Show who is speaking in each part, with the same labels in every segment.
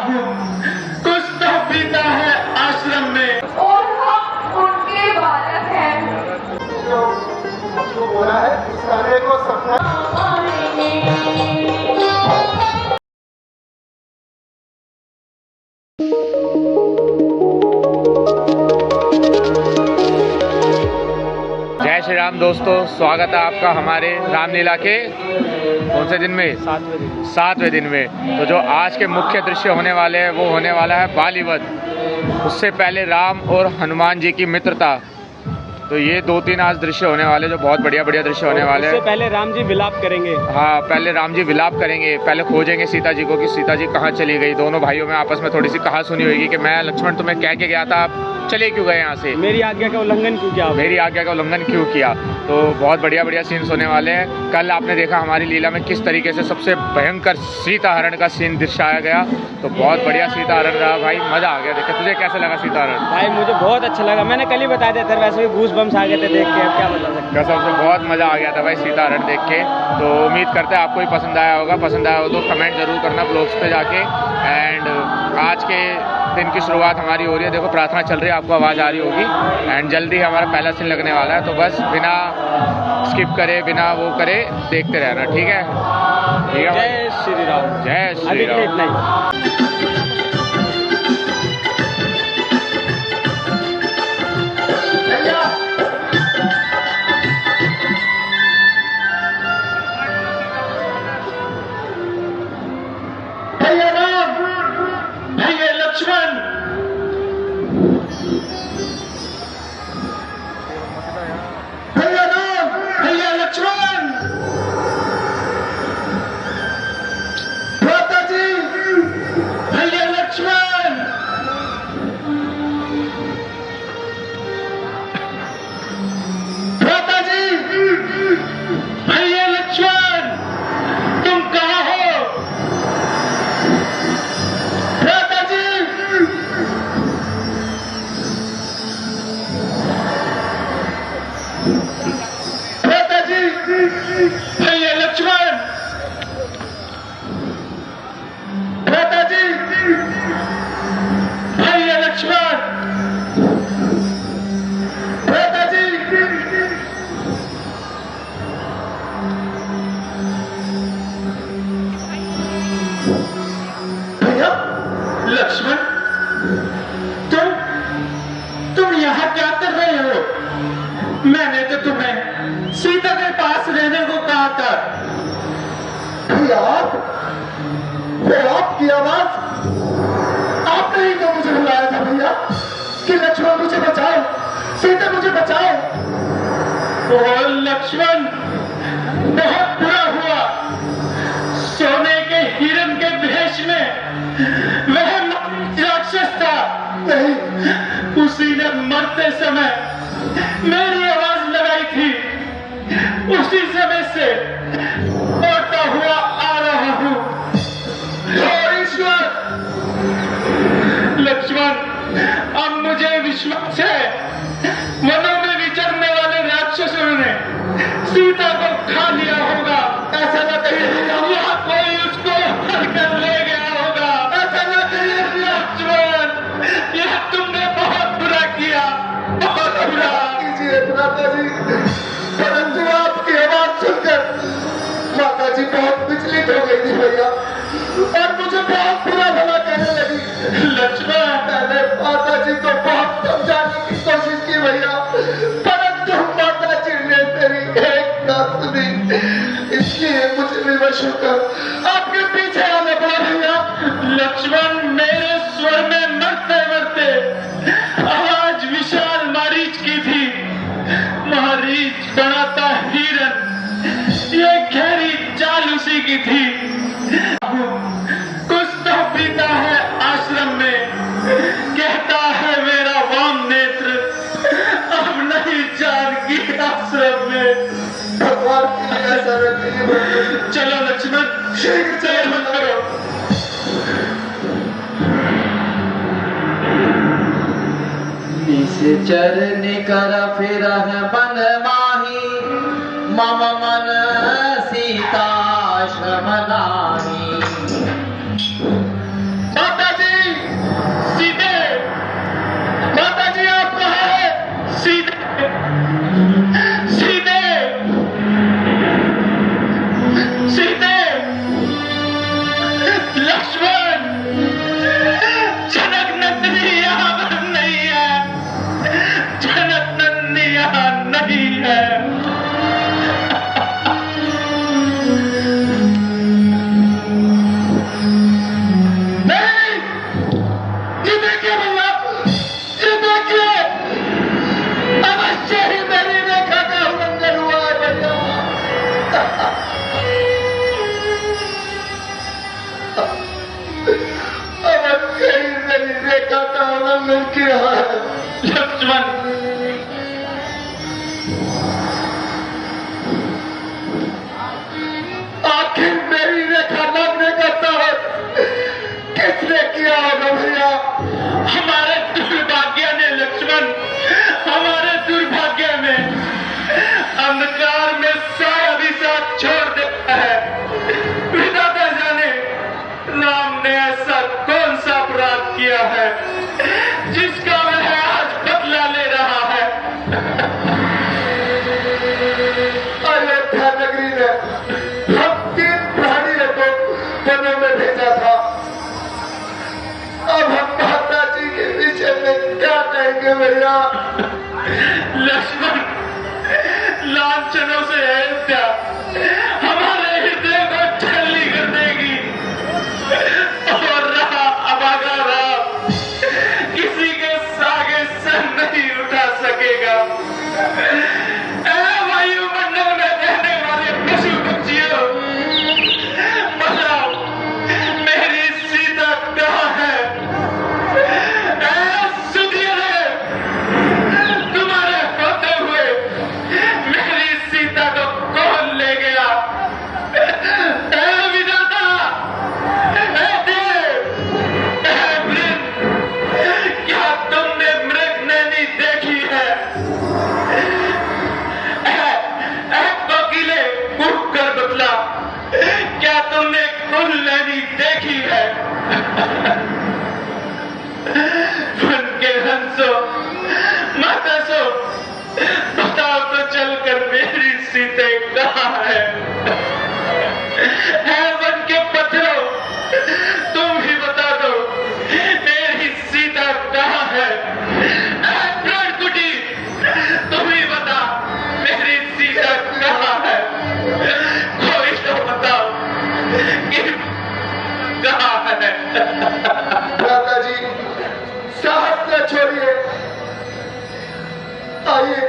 Speaker 1: हूँ, कुछ तो पीता है आश्रम में
Speaker 2: और हम उनके बालक हैं।
Speaker 3: जो मुझको बोला है इस गाने को सपना
Speaker 4: जय श्री राम दोस्तों, स्वागत है आपका हमारे रामलीला के कौन से दिन में? सातवें दिन में। तो जो आज के मुख्य दृश्य होने वाले हैं वो होने वाला है बालीवध। उससे पहले राम और हनुमान जी की मित्रता। तो ये 2-3 आज दृश्य होने वाले जो बहुत बढ़िया दृश्य होने वाले हैं।
Speaker 5: उससे पहले राम जी विलाप करेंगे।
Speaker 4: हाँ, पहले राम जी विलाप करेंगे। पहले खोजेंगे सीता जी को कि सीता जी कहाँ चली गई। दोनों भाइयों में आपस में थोड़ी सी कहा सुनी होगी कि मैं लक्ष्मण तुम्हें कह के गया था, आप चले क्यों गए यहाँ से,
Speaker 5: मेरी आज्ञा का उल्लंघन क्यों किया,
Speaker 4: मेरी आज्ञा का उल्लंघन क्यों किया। तो बहुत बढ़िया सीन्स होने वाले हैं। कल आपने देखा हमारी लीला में किस तरीके से सबसे भयंकर सीता हरण का सीन दर्शाया गया। तो बहुत बढ़िया सीता हरण रहा भाई, मजा आ गया। देखा, तुझे कैसा लगा सीता हरण?
Speaker 5: भाई मुझे बहुत अच्छा लगा। मैंने कल ही बताया था, वैसे भी गूस बम्स आ गए थे देख के, अब क्या बता सकते।
Speaker 4: कसम से बहुत मजा आ गया था भाई सीता हरण देख के। तो उम्मीद करते हैं आपको भी पसंद आया होगा। पसंद आया हो तो कमेंट जरूर करना ब्लॉग्स पे जाके। एंड आज के दिन की शुरुआत हमारी हो रही है। देखो प्रार्थना चल रही है, आपको आवाज़ आ रही होगी। एंड जल्दी हमारा पहला सीन लगने वाला है। तो बस बिना स्किप करे, बिना वो करे, देखते रहना, ठीक है? ठीक है,
Speaker 5: जय श्री राम।
Speaker 4: जय श्री
Speaker 5: अभी के लिए इतना
Speaker 4: राम।
Speaker 5: ही।
Speaker 1: भैया राम, भैया लक्ष्मण, भैया राम, भैया लक्ष्मण, भ्राता जी, भैया लक्ष्मण, भ्राता जी, भैया लक्ष्मण, तुम कहाँ हो? भ्राता जी, भ्राता जी, भैया लक्ष्मण, भ्राता जी, भैया लक्ष्मण, भ्राता जी। भैया लक्ष्मण, तुम यहाँ क्या कर रहे हो? मैंने तो तुम्हें सीता के पास रहने को कहा था।
Speaker 3: भैया आपकी आवाज, आपने ही तो मुझे बुलाया था भैया कि लक्ष्मण मुझे बचाओ, सीता मुझे बचाओ।
Speaker 1: ओ लक्ष्मण, बहुत बुरा हुआ। सोने के हिरण के भेष में वह राक्षस था।
Speaker 3: नहीं,
Speaker 1: उसी ने मरते समय मेरी आवाज लगाई थी। उसी समय से मरता हुआ आ रहा हूँ। और ईश्वर, लक्ष्मण, अब मुझे विश्वास है वनों में विचरने वाले राक्षसों ने सीता को खा लिया होगा।
Speaker 3: ऐसा न कहिए,
Speaker 1: या कोई उसको हर कर ले गया होगा।
Speaker 3: ऐसा न कहिए
Speaker 1: लक्ष्मण, यह तुमने बहुत बुरा किया, बहुत बुरा।
Speaker 3: कीजिए भ्राता जी, परंतु आपकी आवाज सुनकर माता जी बहुत विचलित हो गई थी भैया, और मुझे बहुत बुरा भला कहने लगी।
Speaker 1: लक्ष्मण,
Speaker 3: मैंने माता जी को बहुत समझाने की कोशिश की भैया, परंतु माता जी ने मेरी एक ना सुनी। इसलिए मुझे विवश होकर आपके पीछे आना पड़ा भैया।
Speaker 1: लक्ष्मण, मेरे स्वर में मरते मरते आवाज विशाल मारीच की थी। मारीच बनाता हिरन, ये गहरी चाल उसी की थी। कुछ तो पीता है आश्रम में, कहता है मेरा वाम नेत्र, अब नहीं जानकी आश्रम में।
Speaker 3: भगवान की ऐसा रखिए।
Speaker 1: चलो लक्ष्मण, शीघ्र चलो करो।
Speaker 6: निश्चर निकर फिर मन माही, मम मन सीता श्रम नाही।
Speaker 1: माता जी,
Speaker 3: कहीं मेरी रेखा का उल्लंघन किया है।
Speaker 1: लक्ष्मण,
Speaker 3: आखिर मेरी रेखा लगने का साहस किसने किया होगा भैया?
Speaker 1: हमारे दुर्भाग्य ने लक्ष्मण, हमारे दुर्भाग्य में अंधकार में साया भी साथ छोड़ देता है। विधाता जाने राम ने ऐसा कौन सा अपराध किया है जिसका वह आज बदला ले रहा है।
Speaker 3: अयोध्या नगरी ने हम 3 प्राणियों को वनों में भेजा था। अब हम माता जी के विषय में क्या कहेंगे भैया?
Speaker 1: लक्ष्मण, लांछनों से अयोध्या हमारे हृदय को छलनी कर देगी और रहा अभागा राम किसी के सागे सर नहीं उठा सकेगा। ऐ वायुमंडल में रहने वाले पशु पक्षियों, बताओ मेरी सीता कहाँ है? ऐ सुधिरे, तुम्हारे होते हुए मेरी सीता को कौन ले गया? ऐ विधाता, ऐ देव, ऐ वृंद, क्या तुमने मृगनयनी देखी है? ऐ कोकिले, उठ कर बतला, क्या तुमने कुंडलिनी देखी है? वन के हंसो, माता सो, बताओ तो चलकर मेरी सीते कहाँ है? वन के पत्थरों, तुम ही बता दो मेरी सीता कहाँ है? प्रणकुटी, तुम ही बता मेरी सीता कहाँ है? कोई तो बताओ कि कहाँ है?
Speaker 3: माता जी साहस न छोड़िए, आइए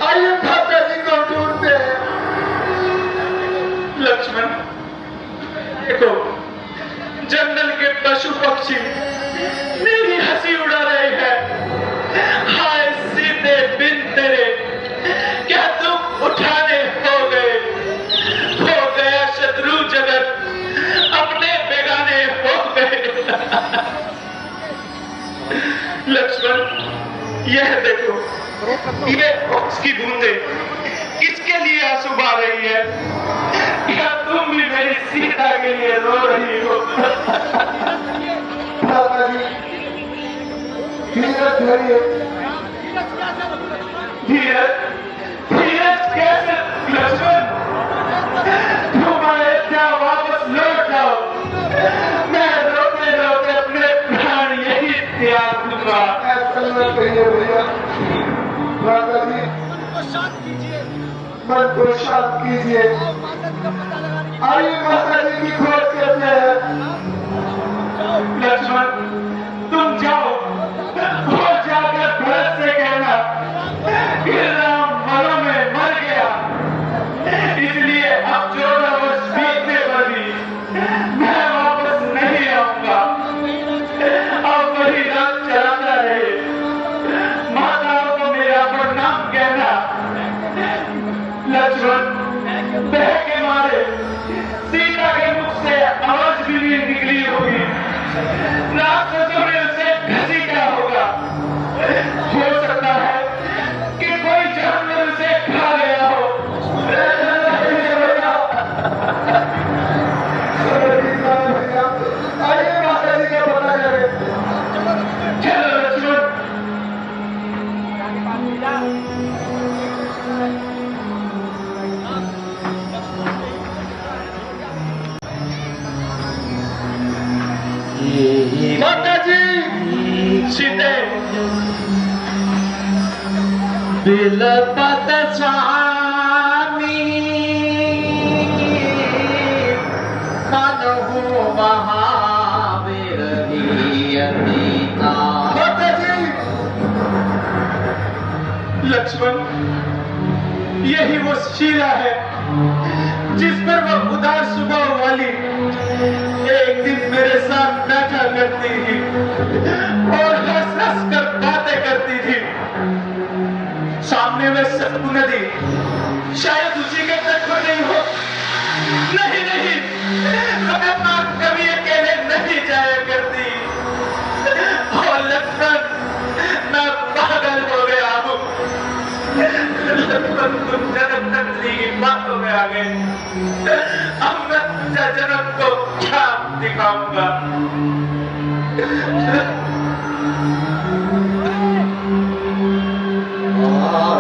Speaker 3: आइए माता जी को ढूंढते हैं।
Speaker 1: लक्ष्मण, देखो जंगल के पशु पक्षी मेरी हंसी उड़ा रहे हैं। हाय सीते बिन तेरे, क्या तुम उठाने हो गए? हो गया शत्रु जगत, अपने बेगाने हो गए। लक्ष्मण, यह देखो, ये उसकी बूंदे किसके लिए आंसू बहा रही है? क्या तुम भी मेरी सीता के लिए रो रही हो?
Speaker 3: माता जी धीरज धरिए।
Speaker 1: धीरज, धीरज कैसे लक्ष्मण? तुम अयोध्या वापस लौट जाओ, मैं रोते रोते अपने प्राण यही त्याग दूंगा।
Speaker 3: ऐसा न कहिए भैया। माता जी मन को शांत कीजिए। आइए माता जी की खोज करते हैं।
Speaker 1: लक्ष्मण, तुम जाओ, वो जाकर भरत से कहना कि राम वनों में मर गया, इसलिए अब 14 वर्ष बीतने पर भी मैं वापस नहीं आऊंगा। अब वही रात चलाता रहे। माताओं को मेरा प्रणाम कहना। लक्ष्मण, बह के मारे सीता के मुख से आवाज भी नहीं निकली होगी। राक्षसों ने उसे घसीटा होगा। हो सकता है कि कोई जानवर उसे खा गया हो।
Speaker 3: आइए माता जी का पता करें।
Speaker 1: चलो लक्ष्मण। माता जी, सीते,
Speaker 6: बिलपत स्वामी मनहु महावीर अतीता।
Speaker 3: माता जी
Speaker 1: लक्ष्मण, यही वो शीला है जिस पर वह उदार स्वभाव वाली एक दिन मेरे साथ बैठा करती थी और हंस हंस कर बातें करती थी। सामने में सतलु नदी, शायद उसी के तट पर नहीं हो। नहीं नहीं, मैं मां कभी अकेले नहीं जाया करती। और लक्ष्मण, मैं पागल हो गया हूँ। लक्ष्मण, तुम जन्म नकली की बातों में आ गए। अब मैं तुझे जन्म को क्या दिखाऊंगा?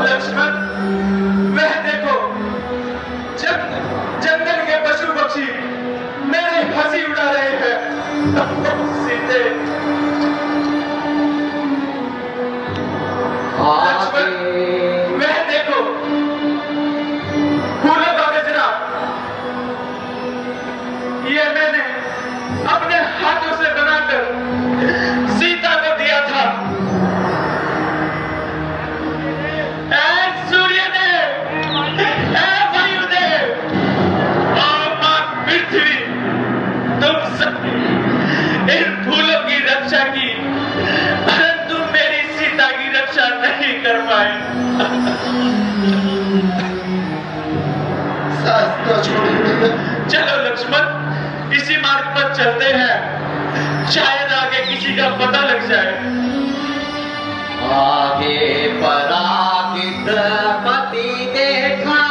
Speaker 1: लक्ष्मण, वह देखो, जंगल के पशु पक्षी मेरी हंसी उड़ा रहे हैं। सीते, लक्ष्मण, वह देखो, फूलों का गजरा ये मैंने अपने हाथों से बनाकर सीता को दिया था। इन फूलों की रक्षा की, परंतु मेरी सीता की रक्षा नहीं कर पाए। चलो लक्ष्मण, इसी मार्ग पर चलते हैं, शायद आगे किसी का पता लग जाए।
Speaker 6: आगे परागित पति देखा,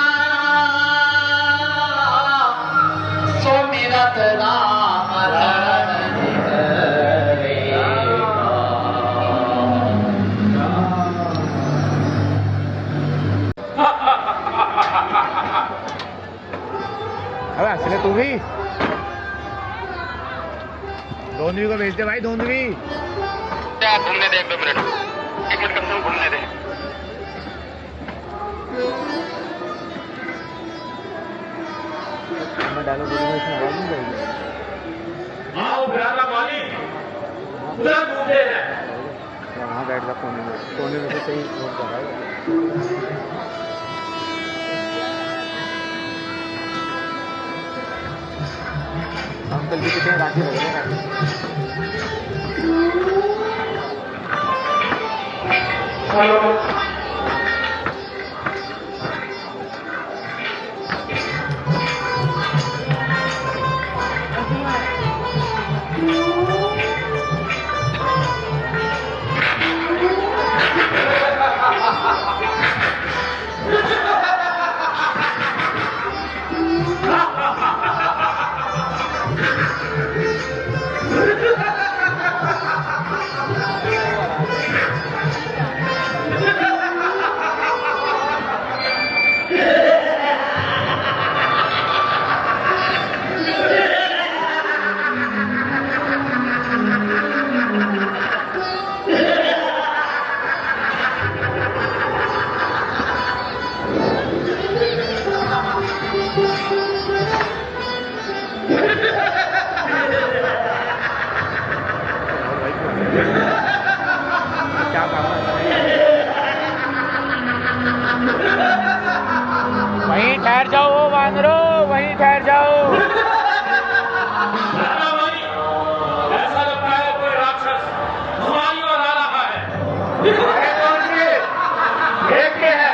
Speaker 6: सुमिरत राम रण
Speaker 4: अबे हंसने तू भी। धोंधवी को भेज दे भाई, धोंधवी।
Speaker 7: घूमने दे 1-2 मिनट, 1 मिनट कम से कम घूमने दे।
Speaker 5: डायलॉग बोलूंगा, इसमें आवाज नहीं जाएगी।
Speaker 1: आओ प्यारा मालिक, उधर घूमते हैं।
Speaker 5: वहाँ बैठ जा, कोने में से सही नोट कर रहा है। अंकल जी कितने राखी लग रहे हैं।
Speaker 1: हेलो,
Speaker 4: वहीं ठहर जाओ, वो वानरो, वहीं ठहर जाओ।
Speaker 1: ऐसा लगता है कोई राक्षस हमारी ओर आ रहा है। अरे कौन सी? एक के है।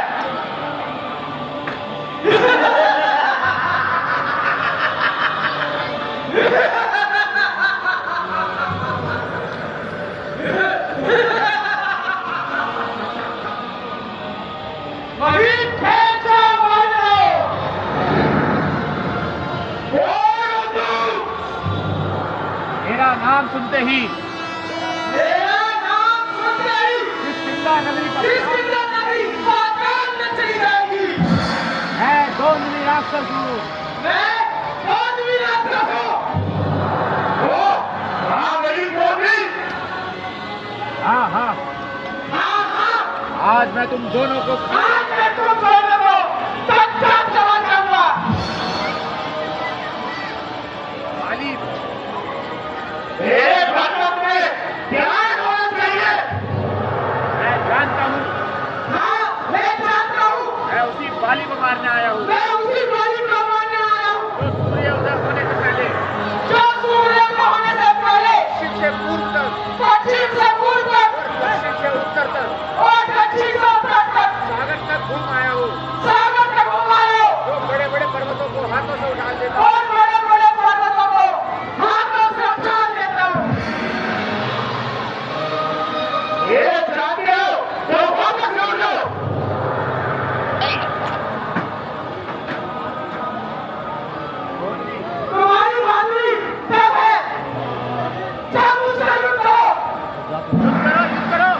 Speaker 1: वहीं ठहर जाओ वानरो।
Speaker 4: मेरा नाम सुनते ही,
Speaker 1: मेरा नाम सुनते ही
Speaker 4: किष्किंधा नगरी पर
Speaker 1: किष्किंधा नगरी पाताल में चली जाएगी।
Speaker 4: मैं धोंधवी राक्षस हूँ।
Speaker 1: मैं धोंधवी राक्षस हूँ। ओ, हाँ मेरी धोंधवी।
Speaker 4: हाँ हाँ,
Speaker 1: हाँ हाँ,
Speaker 4: आज मैं तुम दोनों को
Speaker 1: आज मैं तुम दोनों को तत्काल चला जाऊंगा।
Speaker 4: मालिक,
Speaker 1: मेरे भाषण में ध्यान होना चाहिए।
Speaker 4: मैं जानता हूँ,
Speaker 1: हाँ, मैं जानता हूँ।
Speaker 4: मैं उसी बाली को मारने आया हूँ
Speaker 1: मैं उसी बाली को मारने आया हूँ
Speaker 4: जो सूर्य उदय होने से पहले
Speaker 1: जो सूर्य को होने से पहले
Speaker 4: शिव से
Speaker 2: पश्चिम से पूर्व तक,
Speaker 5: पश्चिम से उत्तर तक
Speaker 2: और दक्षिण से उत्तर तक,
Speaker 5: सागर तक घूम आया हूँ,
Speaker 2: सागर तक घुमाओ,
Speaker 5: जो बड़े बड़े पर्वतों को हाथों से उठा देता हूँ,
Speaker 2: और बड़े बड़े पर्वतों को हाथों से उठा देता हूँ।
Speaker 3: ये जानते हो तो वापस लौट जाओ।
Speaker 2: तुम्हारी बहादुरी तब है जब मुझसे युद्ध करो।
Speaker 5: युद्ध करो।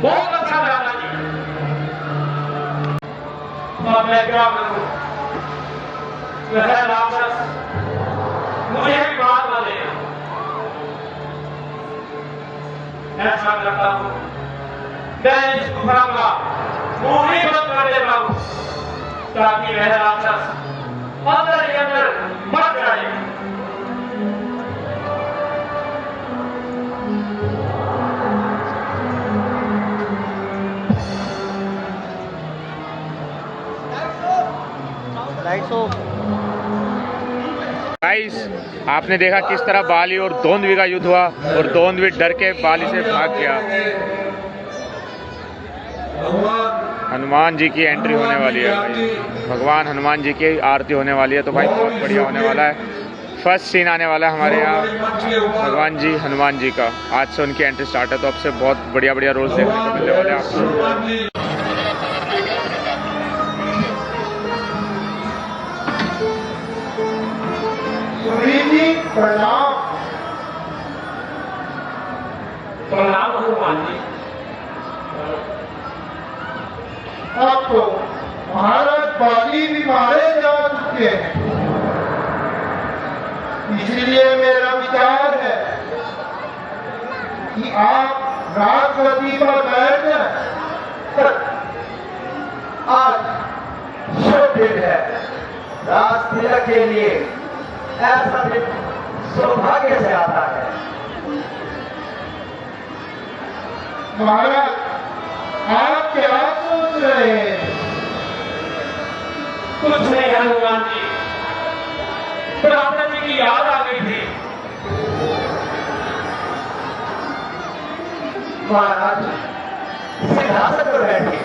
Speaker 1: बहुत अच्छा दादा जी। और मैं क्या करूं, वह राक्षस मुझे भी बात न देना। ऐसा करता हूं, मैं इस गुफा का मुंह ही बंद कर देता हूं ताकि वह राक्षस अंदर ही अंदर मर जाए।
Speaker 4: गाइस, आपने देखा किस तरह बाली और दोंदवी का युद्ध हुआ और दोंदवी डर के बाली से भाग गया। हनुमान जी की एंट्री होने वाली है भाई, भगवान हनुमान जी की आरती होने वाली है, तो भाई बहुत बढ़िया होने वाला है। फर्स्ट सीन आने वाला है हमारे यहाँ भगवान जी हनुमान जी का। आज से उनकी एंट्री स्टार्ट है, तो अब से बहुत बढ़िया बढ़िया रोल्स देखने को मिलने वाले हैं आपको।
Speaker 3: प्रणाम।
Speaker 1: प्रणाम हनुमान जी।
Speaker 3: अब तो महाराज बाली भी मारे जा चुके हैं, इसलिए मेरा विचार है कि आप राजगद्दी पर बैठ जाएं।
Speaker 6: आज शुभ दिन है, राज तिलक के लिए ऐसा दिन सौभाग्य से आता है।
Speaker 3: महाराज, आप क्या सोच रहे हैं?
Speaker 1: कुछ नहीं हनुमान जी, ब्राह्मण जी की याद आ गई थी।
Speaker 6: महाराज सिंहासन पर बैठिए।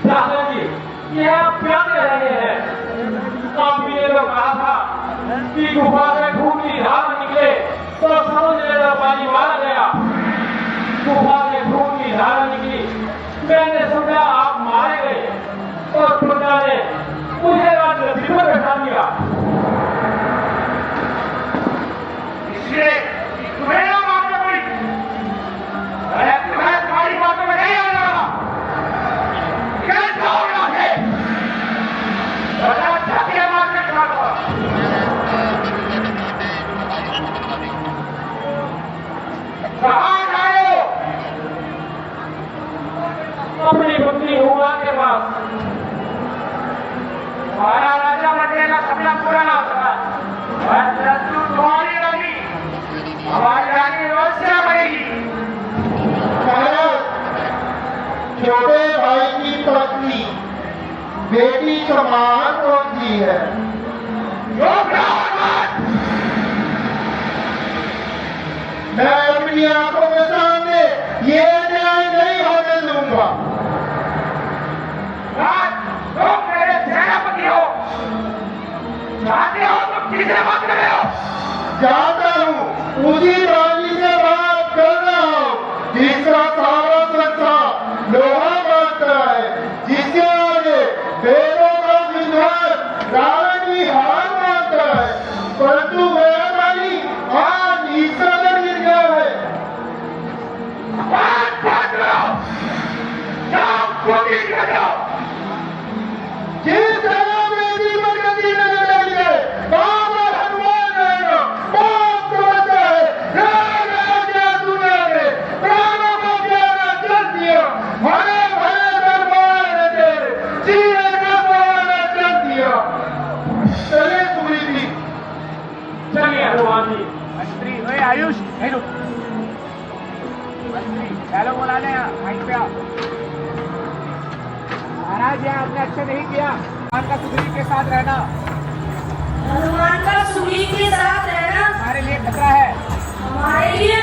Speaker 1: दादाजी, ये आप क्या कह रहे हैं? आपने ये तो कहा था कि गुफा में खून की धार निकले तो समझ लेना पानी मारा गया। गुफा में खून की धार निकली, मैंने समझा आप मारे गए और प्रजा ने मुझे राजनीति पर बैठा दिया। इसलिए तुम्हें ना मारना पड़ी। तुम्हें तुम्हारी बातों में नहीं आना। अपनी पत्नी हुआ के पास हमारा राजा बनने का सपना पूरा ना होता। तुम्हारी रानी, हमारी रानी रोशिया बनेगी।
Speaker 3: छोटे भाई की पत्नी बेटी समान होती है। मैं अपनी आंखों के सामने ये न्याय नहीं होने दूंगा।
Speaker 1: तुम मेरे सेनापति हो, जानते हो तुम किससे बात कर रहे हो?
Speaker 3: जानता हूँ, उसी रानी से बात कर रहा हूँ जिसका सारा संसार लोहा मानता है, जिसके आगे वेदों का विद्वान रानी हार मानता है, परंतु वह रानी आज इस कदर गिर गया है। जिस जगह में दीपक नदी नजर आई है, वहां पर हनुमान रहेगा। बहुत समझता है, राजा क्या दुनिया में प्राणों को प्यारा कर दिया, हरे भरे दरबार में तेरे जीने का प्यारा कर दिया। चले सुग्रीवी,
Speaker 1: चलिए हनुमान जी।
Speaker 4: मंत्री ओए आयुष, नहीं रुक। मंत्री चलो बुला ले माइक पे आओ। महाराज, ये आपने अच्छा नहीं किया। हनुमान का सुग्रीव के साथ रहना
Speaker 2: हनुमान का सुग्रीव के साथ रहना
Speaker 4: हमारे लिए खतरा है।
Speaker 2: हमारे लिए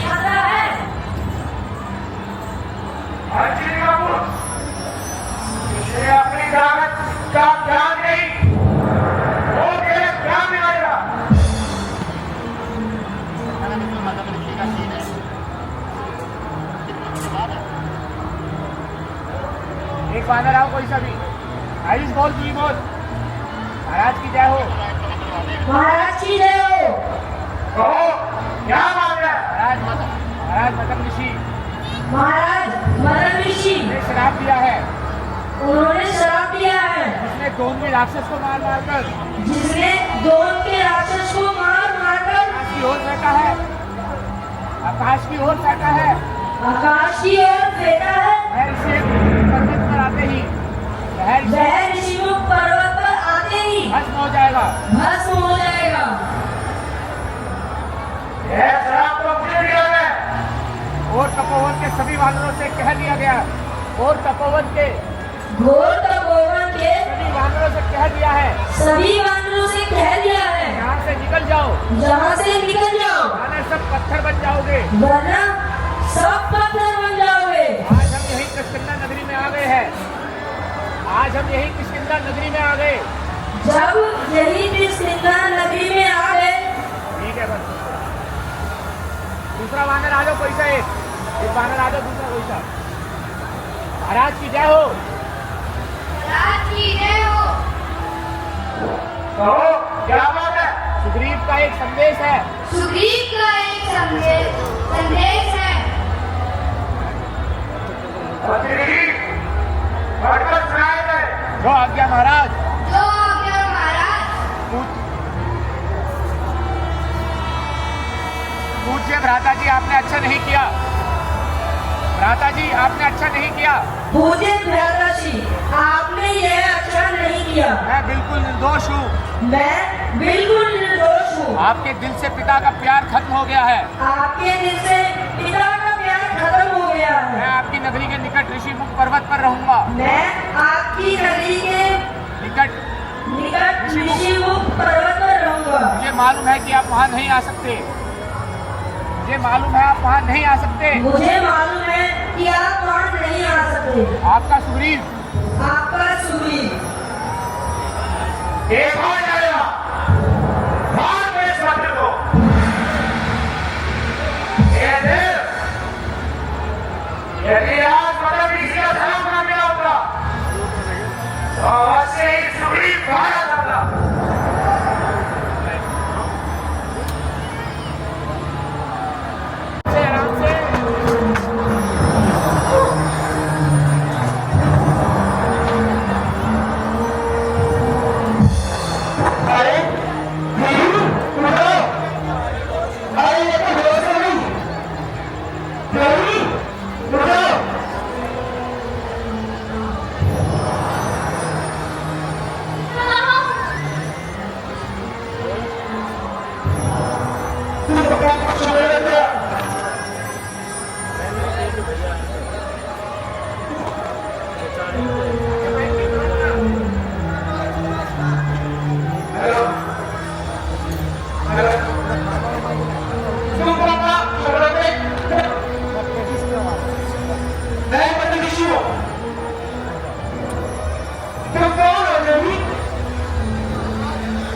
Speaker 2: खतरा है।
Speaker 1: अपनी लागत का ध्यान नहीं, वो मेरे ध्यान में आएगा।
Speaker 4: एक बानर आओ कोई सा भी। आयुष बोल, तू ही बोल। महाराज की जय हो।
Speaker 2: महाराज की जय हो।
Speaker 1: कहो क्या बात है?
Speaker 4: महाराज मदन ऋषि
Speaker 2: महाराज मदन ऋषि
Speaker 4: ने श्राप दिया है।
Speaker 2: उन्होंने श्राप दिया है,
Speaker 4: जिसने दोनों राक्षस को मार मार कर
Speaker 2: जिसने दोनों के राक्षस को मार मारकर
Speaker 4: आकाश की ओर फेंका है। आकाश की ओर फेंका है।
Speaker 2: आकाश की ओर फेंका है।
Speaker 4: महर्षि पर्वत पर आते ही
Speaker 2: वह ऋषिमुख पर्वत पर आते ही
Speaker 4: भस्म हो जाएगा।
Speaker 2: भस्म हो जाएगा।
Speaker 1: यह श्राप तो मुझे दिया है।
Speaker 4: और तपोवन के सभी वानरों से कह दिया गया। और तपोवन के
Speaker 2: घोर तपोवन के
Speaker 4: सभी वानरों से कह दिया है,
Speaker 2: सभी वानरों से कह दिया है,
Speaker 4: यहाँ से निकल जाओ,
Speaker 2: यहाँ से निकल जाओ,
Speaker 4: वरना सब पत्थर बन जाओगे।
Speaker 2: वरना सब पत्थर बन जाओगे।
Speaker 4: आज हम यही किष्किंधा नगरी में आ गए हैं। आज हम यही किष्किंधा नगरी में आ गए।
Speaker 2: जब यही किष्किंधा नगरी में आ गए।
Speaker 4: ठीक है, बस दूसरा वानर आ जाओ कोई सा। एक वानर आ जाओ, दूसरा कोई सा। महाराज की जय हो।
Speaker 2: महाराज की जय हो।
Speaker 1: कहो क्या बात है?
Speaker 4: सुग्रीव का एक संदेश है।
Speaker 2: सुग्रीव का एक संदेश है।
Speaker 1: बढ़कर सुनाए गए।
Speaker 4: जो आज्ञा महाराज।
Speaker 2: जो आज्ञा महाराज।
Speaker 4: पूज्य भ्राता जी, आपने अच्छा नहीं किया। भ्राता जी, आपने अच्छा नहीं किया।
Speaker 2: पूज्य भ्राता जी, आपने यह अच्छा नहीं किया।
Speaker 4: मैं बिल्कुल निर्दोष हूँ।
Speaker 2: मैं बिल्कुल निर्दोष हूँ।
Speaker 4: आपके दिल से पिता का प्यार खत्म हो गया है।
Speaker 2: आपके दिल से पिता का प्यार खत्म हो गया
Speaker 4: मैं
Speaker 2: है।
Speaker 4: आपकी नगरी के निकट ऋषिमुख पर्वत पर रहूंगा।
Speaker 2: मैं आपकी नगरी के
Speaker 4: निकट
Speaker 2: ऋषिमुख पर्वत पर रहूंगा।
Speaker 4: मुझे मालूम है कि आप वहाँ नहीं आ सकते। मुझे मालूम है आप वहाँ नहीं आ सकते।
Speaker 2: मुझे मालूम है कि आप वहाँ नहीं आ सकते।
Speaker 4: आपका सुग्रीव
Speaker 2: आपका सुग्रीव
Speaker 6: एक और जाएगा भाग में इस वक्त को यदि आज मतलब किसी का धर्म ना मिला होगा तो अवश्य ही सुग्रीव मारा जाता।
Speaker 4: आराम से
Speaker 6: अरे अरे ये तो भरोसा नहीं।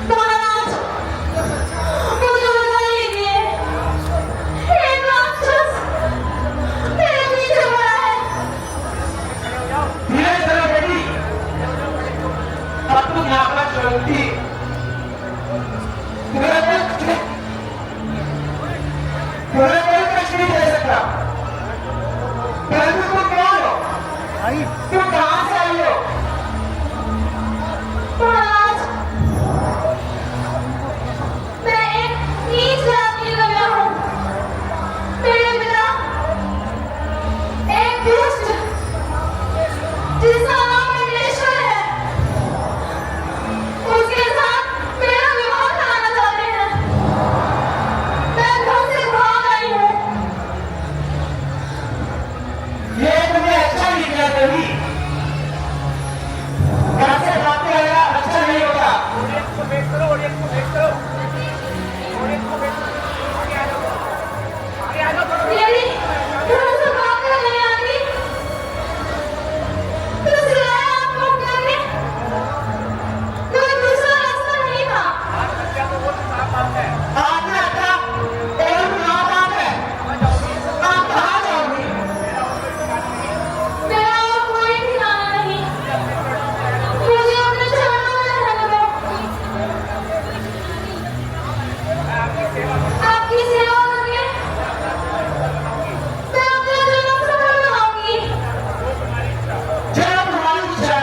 Speaker 2: महाराज, मुझे बताइए, एक राक्षस मेरे पीछे पड़ा है।
Speaker 6: धीरे चलो बेटी, अब तुम यहाँ पर चलती तुम्हें कोई कष्ट नहीं दे सकता। परंतु तुम कौन हो? तुम कहाँ से आई हो?
Speaker 2: महाराज, मैं एक नीच जाति का कन्या हूँ। मेरे पिता एक दुष्ट जिसका नाम विघ्नेश्वर है, उसके साथ मेरा विवाह कराना चाहते हैं। मैं घर से भाग आई हूँ।
Speaker 6: ये तुम्हें अच्छा नहीं किया कभी। घर से भागते रहना अच्छा नहीं होता।
Speaker 4: ऑडियंस को वेट करो, ऑडियंस को वेट करो, ऑडियंस को वेट करो। आगे आ जाओ, आगे आ जाओ।
Speaker 2: यदि घर से भाग कर नहीं आती तो सिवाय आप लोग करने कोई दूसरा रास्ता नहीं था।
Speaker 4: क्या तो वो साफ बात है।
Speaker 6: आपने अच्छा और ना बात है। आप कहाँ जाओगी?
Speaker 2: मेरा और कोई ठिकाना नहीं। मुझे अपने चरणों में रहने दो। आपकी सेवा करके मैं अपना जन्म सफल बनाऊंगी।
Speaker 6: चलो तुम्हारी इच्छा,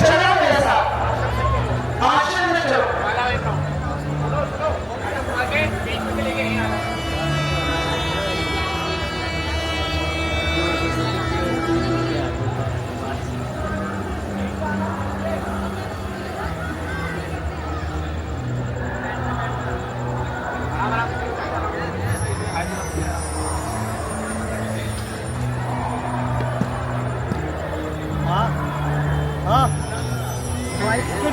Speaker 6: चलो मेरे साथ आश्रम में चलो।
Speaker 4: माला लेता हूँ। सुनो सुनो, आगे बीच में चले गए नहीं आना।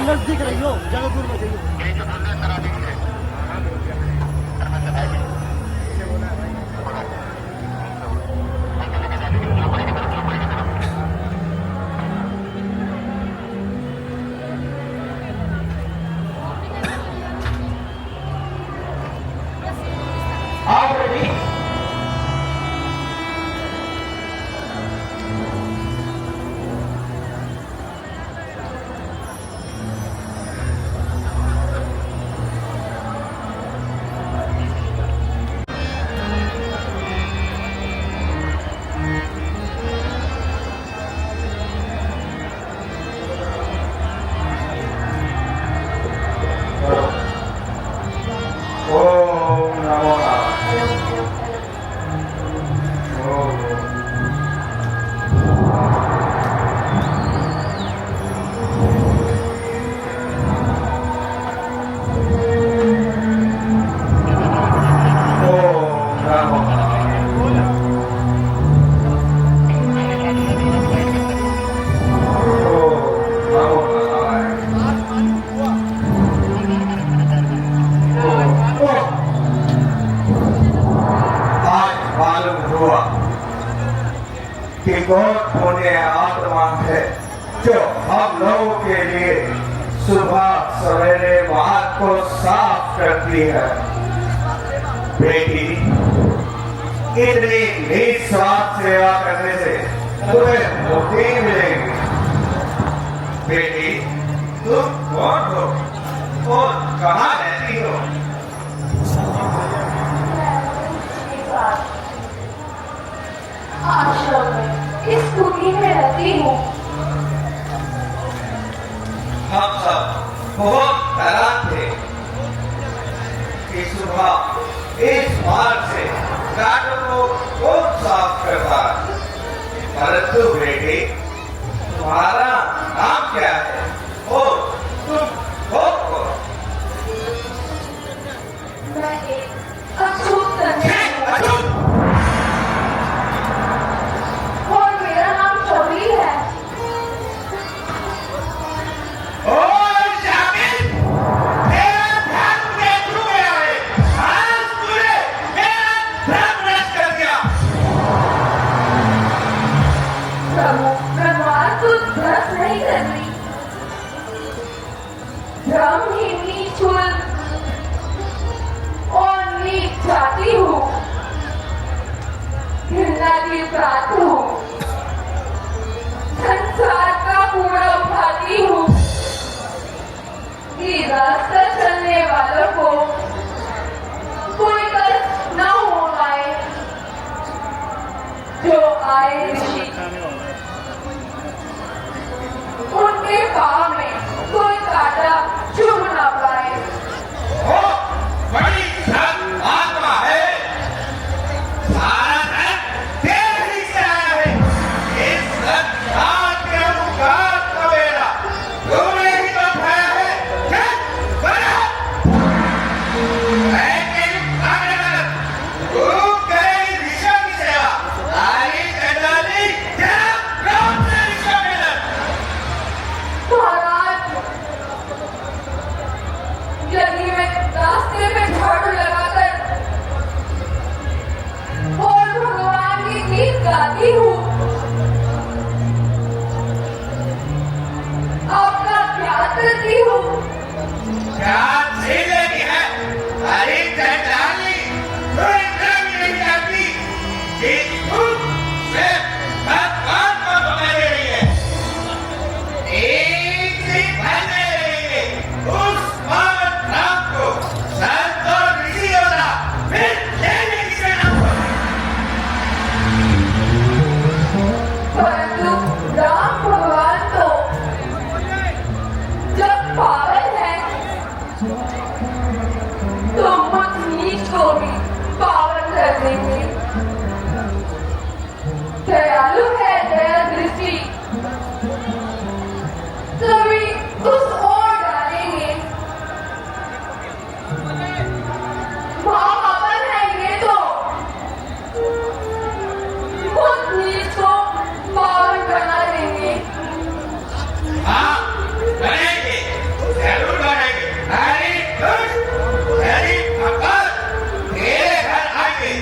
Speaker 3: नजदीक रही हो, ज्यादा दूर मत जाइए।
Speaker 6: आओ बेटी। बहुत पुण्य आत्मा है जो हम लोगों के लिए सुबह सवेरे मार्ग को साफ करती है। बेटी, इतनी निस्वार्थ सेवा करने से तुम्हें मुक्ति मिलेगी। बेटी, तुम कौन हो और कहाँ रहती हो?
Speaker 2: आश्रम में इस कुटी में रहती हूँ।
Speaker 6: हम सब बहुत हैरान थे कि सुबह इस मार्ग से गार्डन को कौन साफ करता है। परंतु बेटे, तुम्हारा नाम क्या है और तुम कौन हो?
Speaker 2: मैं एक अछूत कन्या हूँ और मेरा नाम चौधरी है। प्रभु, भगवान तो भ्रष्ट नहीं कर रही। भ्रम ही नीचुल और नीच जाती हूँ। घृणा की प्राप्त हूँ। संसार का कूड़ा उठाती हूँ कि रास्ता चलने वालों को कोई कष्ट न हो पाए। जो आए ऋषि उनके पाँव में कोई कांटा चुभ न पाए।
Speaker 6: वो बड़ी धन आत्मा है। सारा धन तेरे ही से आया है। इस संसार के उपकार का बेड़ा तूने ही तो उठाया है। चल, बना। मैं तेरी आगे बढ़। तू करेगी ऋषियों की सेवा। सारी चंडाली तेरा क्रोध से ऋषियों में लड़।
Speaker 2: महाराज, यदि मैं रास्ते में झाड़ू लगाकर और भगवान की गीत गाती हूँ, आपका प्यार करती हूँ,
Speaker 6: क्या झेलेगी है? अरे चंडाली, तू इतना भी नहीं जानती कि तू सिर्फ भगवान को धोखा दे रही है। एक से भरने रही है उस पावन राम को संत और ऋषि होना फिर लेने की करना।
Speaker 2: परंतु राम भगवान तो जब पावन है तो मुझ नीच को भी पावन कर देंगे। दयालु है दया दृष्टि, कभी उस ओर डालेंगे। माँ पावन है ये तो मुझ नीच को पावन बना देंगे।
Speaker 6: हाँ, बनेंगे, जरूर बनेंगे। अरे दुष्ट, यदि भगवान तेरे घर आएंगे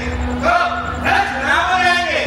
Speaker 6: तो रच न बनेंगे।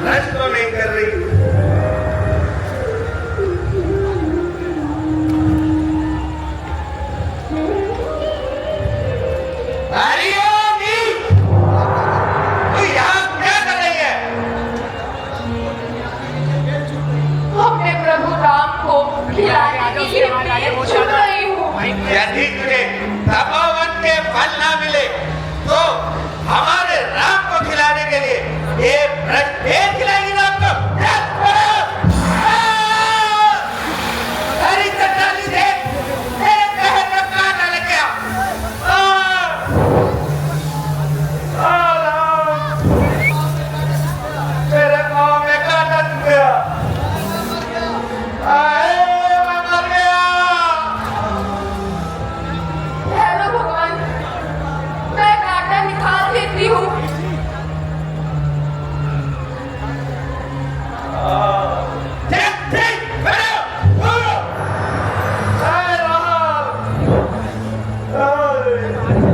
Speaker 6: नष्ट तो नहीं कर रही। हरियोगी, तू यहाँ क्या कर रही है?
Speaker 2: अपने प्रभु राम को खिलाने के लिए प्लेट चुन रही हूँ।
Speaker 6: यदि तुझे तपोवन के फल ना मिले तो हमारे राम को खिलाने के लिए ये ब्रज खिलाएगी राम को। हरी चट्टानी से मेरे पैर में कांटा लग गया। राम, मेरे पाँव में कांटा लग गया। मैं मर गया।
Speaker 2: हेलो भगवान, मैं कांटा निकाल देती हूँ।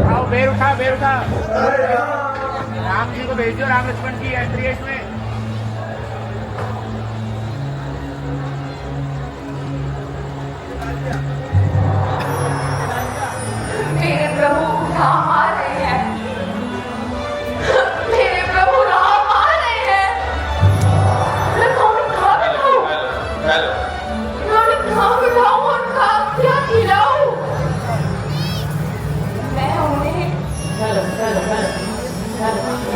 Speaker 4: आओ बेर उठा बेर उठा। राम जी को भेज दो, राम लक्ष्मण की एंट्री है इसमें।
Speaker 2: मेरे प्रभु राम आ रहे हैं। मेरे प्रभु राम आ रहे हैं। मैं उन्हें कहाँ बिठाऊं? मैं उन्हें कहाँ बिठाऊं और क्या खिलाऊं? मैं उन्हें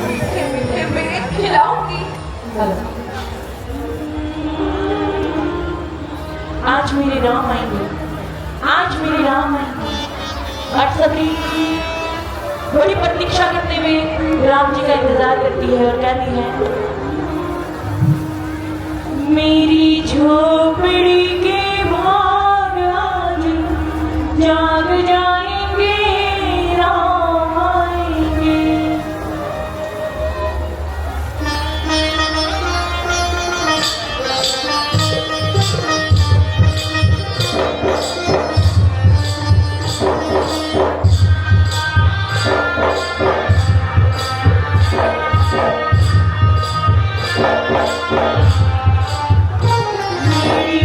Speaker 2: मीठे मीठे बेर खिलाऊंगी।
Speaker 8: आज मेरे राम आएंगे, आज मेरे राम आएंगे। और सभी बड़ी प्रतीक्षा करते हुए राम जी का इंतजार करती है और कहती है, मेरी झोपड़ी के भाग आज जाग जाएंगे, राम आएंगे। मेरी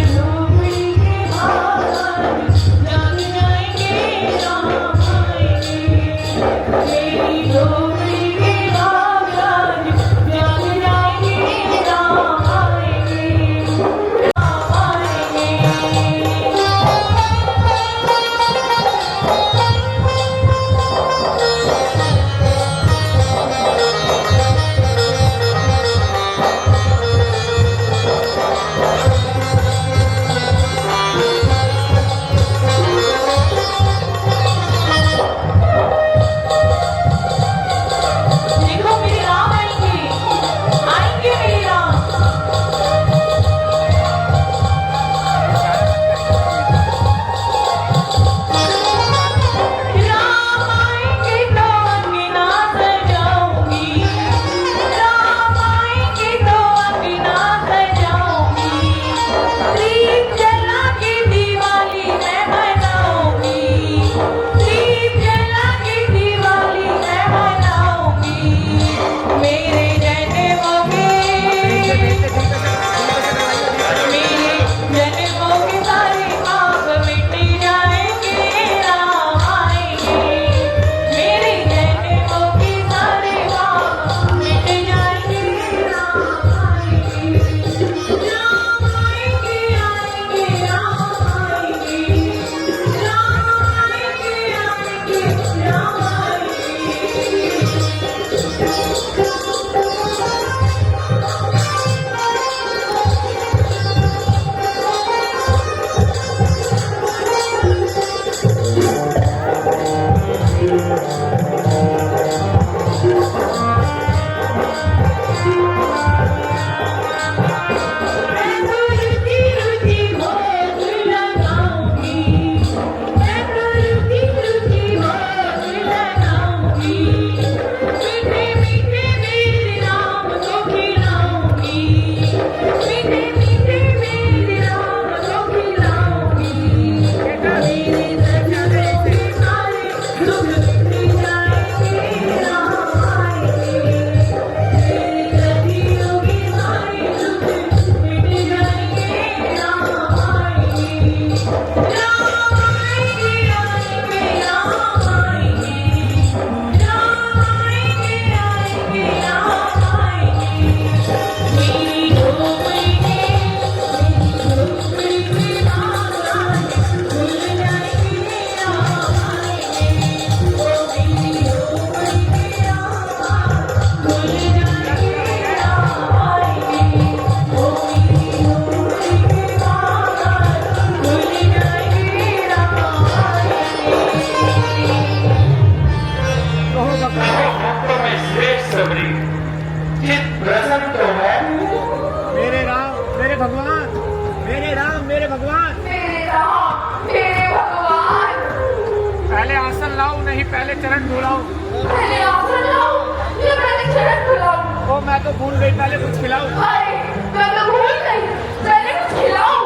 Speaker 4: पहले आसन लाओ, नहीं पहले चरण धुलाओ।
Speaker 2: पहले आसन लाओ या पहले चरण धुलाओ?
Speaker 4: ओ मैं तो भूल गई, पहले कुछ खिलाओ।
Speaker 2: अरे मैं तो भूल गई, पहले कुछ खिलाओ।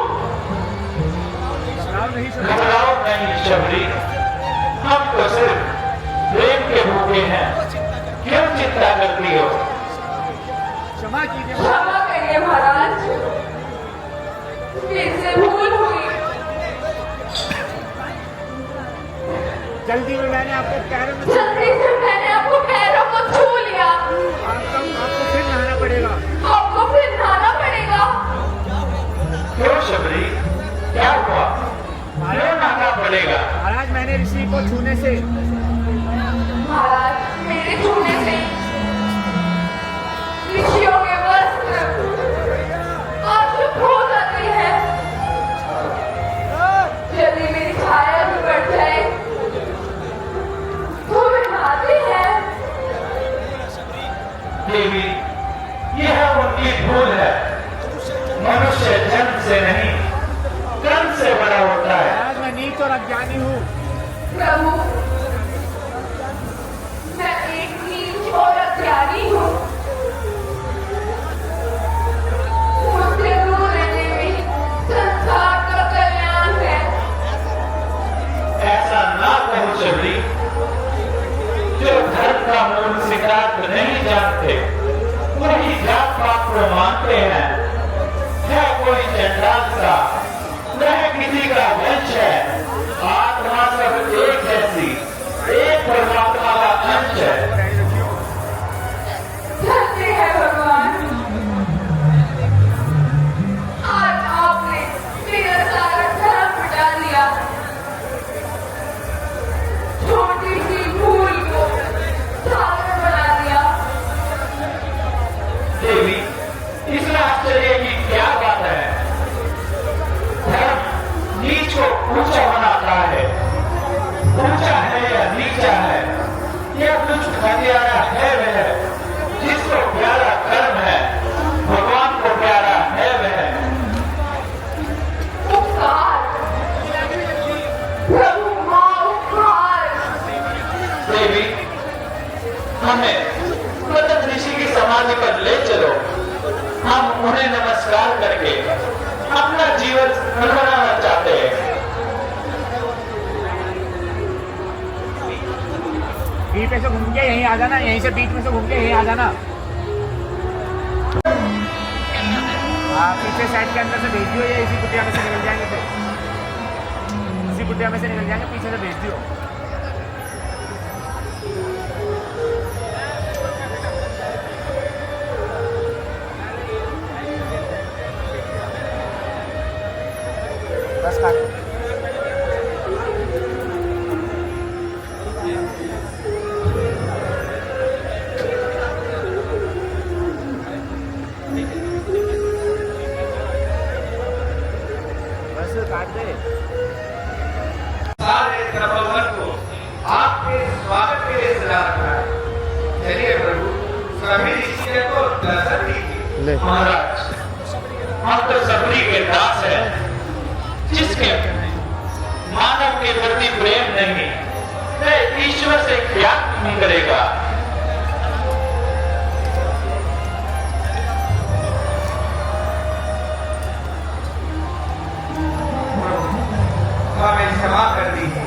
Speaker 4: नहीं
Speaker 1: घबराओ नहीं शबरी, हम तो सिर्फ प्रेम के भूखे हैं, क्यों चिंता करती हो?
Speaker 4: क्षमा कीजिए।
Speaker 2: क्षमा करिए महाराज, फिर से भूल हुई।
Speaker 4: जल्दी में मैंने आपको पैरों में
Speaker 2: जल्दी से मैंने आपको पैरों को छू लिया।
Speaker 4: आपको फिर नहाना पड़ेगा।
Speaker 2: आपको फिर नहाना पड़ेगा।
Speaker 1: क्यों शबरी, क्या हुआ? क्यों नहाना पड़ेगा?
Speaker 4: महाराज मैंने ऋषि को छूने से
Speaker 2: महाराज मेरे छूने से ऋषियों के वस्त्र आशुभ हो जाते हैं। यदि मेरी छाया भी बढ़ जाए तो वे नहाते हैं।
Speaker 1: देवी, यह उनकी भूल है। मनुष्य जन्म से नहीं, कर्म से बड़ा होता है।
Speaker 4: महाराज मैं नीच और अज्ञानी हूँ।
Speaker 2: प्रभु, मैं एक नीच और अज्ञानी हूँ। मुझसे दूर रहने में संसार का कल्याण है।
Speaker 1: ऐसा ना कहो शबरी, जो धर्म का मूल सिद्धांत नहीं जानते वही जात पात को मानते हैं। है कोई चंडाल सा, वह किसी का वंश है। आत्मा सब एक जैसी, एक परमात्मा का अंश है।
Speaker 2: धन्य है भगवान, आज आपने मेरा सारा धर्म मिटा दिया। छोटी सी भूल को सागर बना दिया।
Speaker 1: देवी, इसमें आश्चर्य की क्या बात है? धर्म नीच को ऊंचा बनाता है। ऊंचा है या नीचा है, यह कुछ हथियारा है वह, जिसको प्यारा कर्म है, भगवान को प्यारा है वह।
Speaker 2: उपकार प्रभु, माँ उपकार।
Speaker 1: देवी, हमें प्रथम ऋषि की समाधि पर ले चलो। हम उन्हें नमस्कार करके अपना जीवन बनाना चाहते हैं।
Speaker 4: बीच में से घूम के यहीं आ जाना, यहीं से बीच में से घूम के यहीं आ जाना। पीछे साइड के अंदर से भेज दियो, ये इसी कुटिया में से निकल जाएंगे। फिर इसी कुटिया में से निकल जाएंगे, पीछे से भेज दियो। बस खा लो। बस काट दे।
Speaker 6: सारे तपोवन को आपके स्वागत के लिए सजा रखा है। चलिए प्रभु, सभी ऋषियों को दर्शन दीजिए।
Speaker 1: महाराज, हम तो सबरी के दास है, जिसके मानव के प्रति प्रेम नहीं, वह ईश्वर से क्या नहीं करेगा।
Speaker 6: हमें क्षमा कर दीजिए,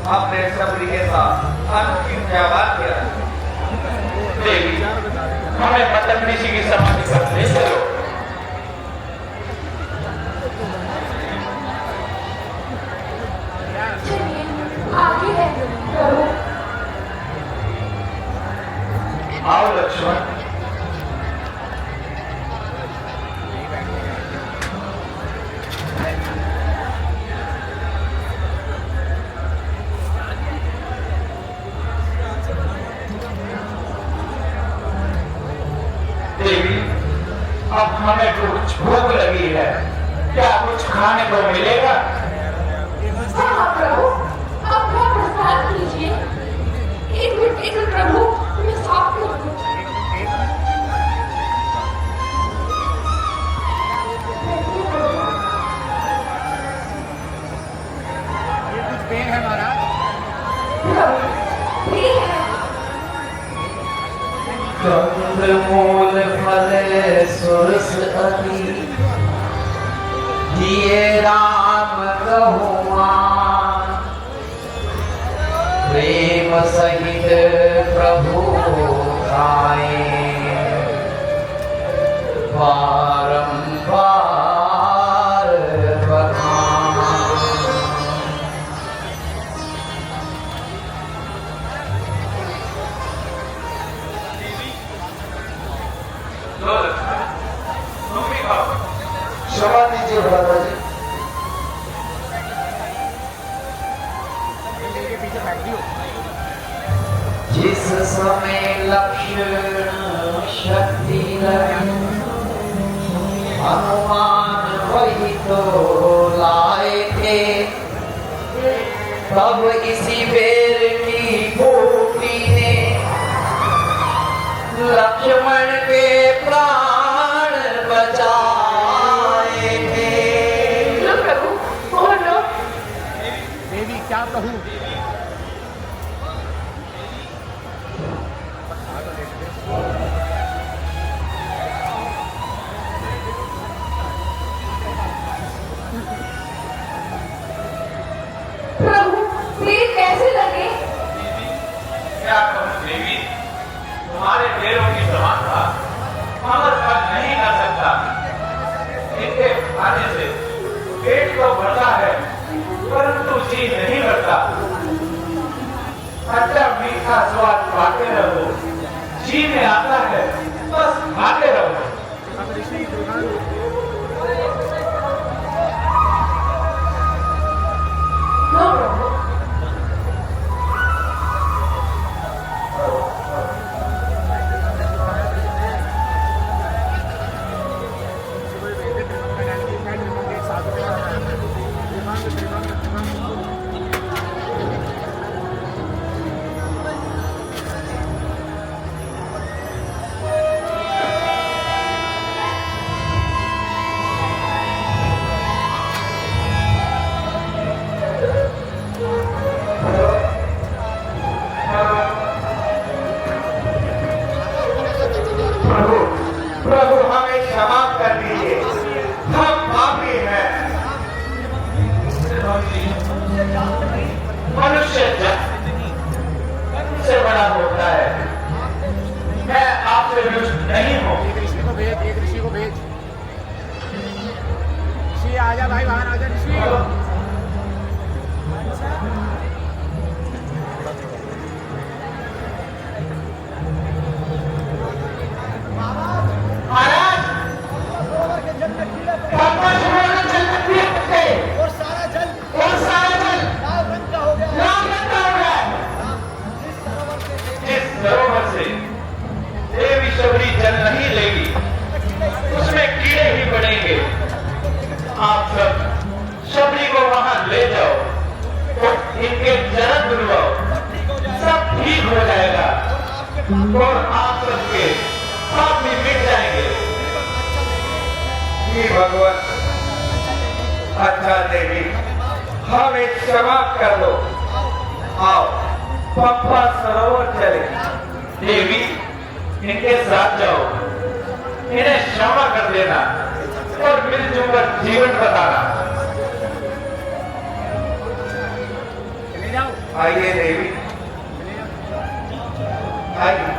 Speaker 6: हमने सबरी के साथ अनुचित व्यवहार किया।
Speaker 1: देवी, हमें मतन ऋषि की समाधि पर ले चलो।
Speaker 2: चलिए आगे है प्रभु।
Speaker 1: आओ लक्ष्मण। देवी, अब हमें कुछ भूख लगी है, क्या कुछ खाने को मिलेगा?
Speaker 2: हाँ प्रभु, अपना प्रसाद कीजिए। एक मिनट प्रभु, मैं साफ कर दूं।
Speaker 4: ये कुछ पेड़ है महाराज,
Speaker 2: ठीक है।
Speaker 9: कंदमूल फले सुरस अति दिए राम कहुमान प्रेम सहित प्रभु खाए बारंबार बखान।
Speaker 3: क्षमा दीजिए भ्राता जी।
Speaker 9: जिस समय लक्षण शक्ति लगी हनुमान वही तो लाए थे तब इसी बेर की भूमि ने लक्ष्मण के प्राण बचाए थे।
Speaker 2: लो प्रभु और लो।
Speaker 4: देवी क्या कहूँ?
Speaker 2: प्रभु तीर कैसे लगे?
Speaker 6: क्या कहूं देवी, तुम्हारे पैरों की समानता कमर तक नहीं कर सकता। इनके खाने से पेट तो भरता है परंतु जी नहीं भरता। अच्छा मीठा स्वाद पाते रहो, जी में आता है बस खाते रहो।
Speaker 2: लो प्रभु।
Speaker 6: प्रभु हमें क्षमा कर दीजिए, हम पापी हैं। मनुष्य जन्म से बड़ा होता है। मैं आपसे रुष्ट नहीं हूँ।
Speaker 4: एक ऋषि को भेज, एक ऋषि को भेज। ऋषि आजा भाई, बाहर आजा ऋषि।
Speaker 6: महाराज और सारा जल लाल रंग का हो गया। जिस सरोवर से देवी शबरी जल नहीं लेगी उसमें कीड़े ही पड़ेंगे। आप सब शबरी को वहां ले जाओ तो इनके जन्म दिलवाओ, सब ठीक हो जाएगा और आप सबके पाप भी मिट जाएंगे। हे भगवान, अच्छा देवी हमें क्षमा कर दो। आओ पंपा सरोवर चले। देवी इनके साथ जाओ, इन्हें क्षमा कर देना और मिलजुल कर जीवन बताना। आइए देवी, आइए।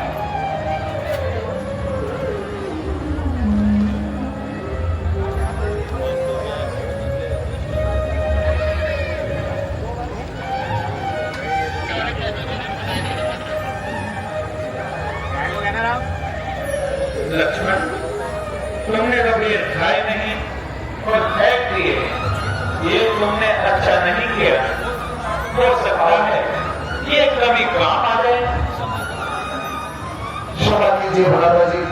Speaker 6: लक्ष्मण, तुमने कभी खाए नहीं और फेंक दिए, ये तुमने अच्छा नहीं किया। हो सकता है ये कभी काम आ जाए।
Speaker 3: क्षमा कीजिए भ्राता जी।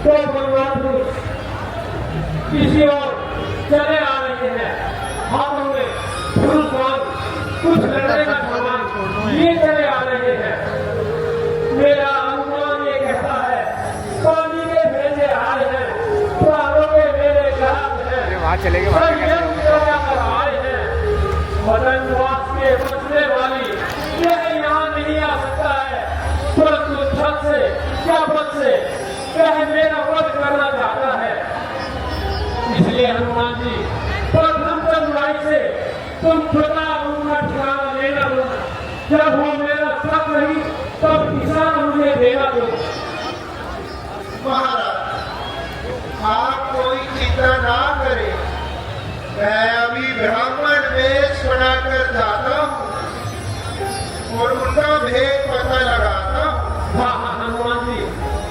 Speaker 1: तो भगवान किसी और चले आ रहे हैं, हाथों में फूल कुछ लड़ने का सामान ये चले आ रहे हैं।
Speaker 4: चले गए वहाँ पे कैसे होंगे।
Speaker 1: आए हैं वतनवास के बचने वाली यह यहाँ नहीं आ सकता है, परंतु छत से क्या पद से वह मेरा वध करना चाहता है। इसलिए हनुमान जी प्रथम चंद्राई से तुम प्रताप का ठिकाना लेना दो, जब वो मेरा सब नहीं तब किसान मुझे देना दो।
Speaker 3: महाराज आप कोई चिंता ना करें, मैं अभी ब्राह्मण वेश बनाकर जाता हूँ और उनका भेद पता लगाता हूँ।
Speaker 1: हाँ हाँ हनुमान जी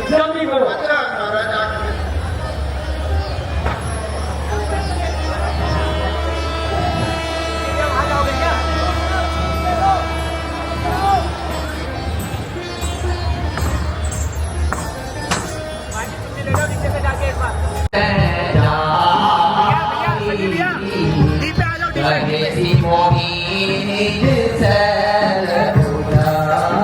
Speaker 1: जल्दी करो।
Speaker 3: अच्छा महाराज आज्ञा।
Speaker 9: कहे मोहिनी सैल बुलाई।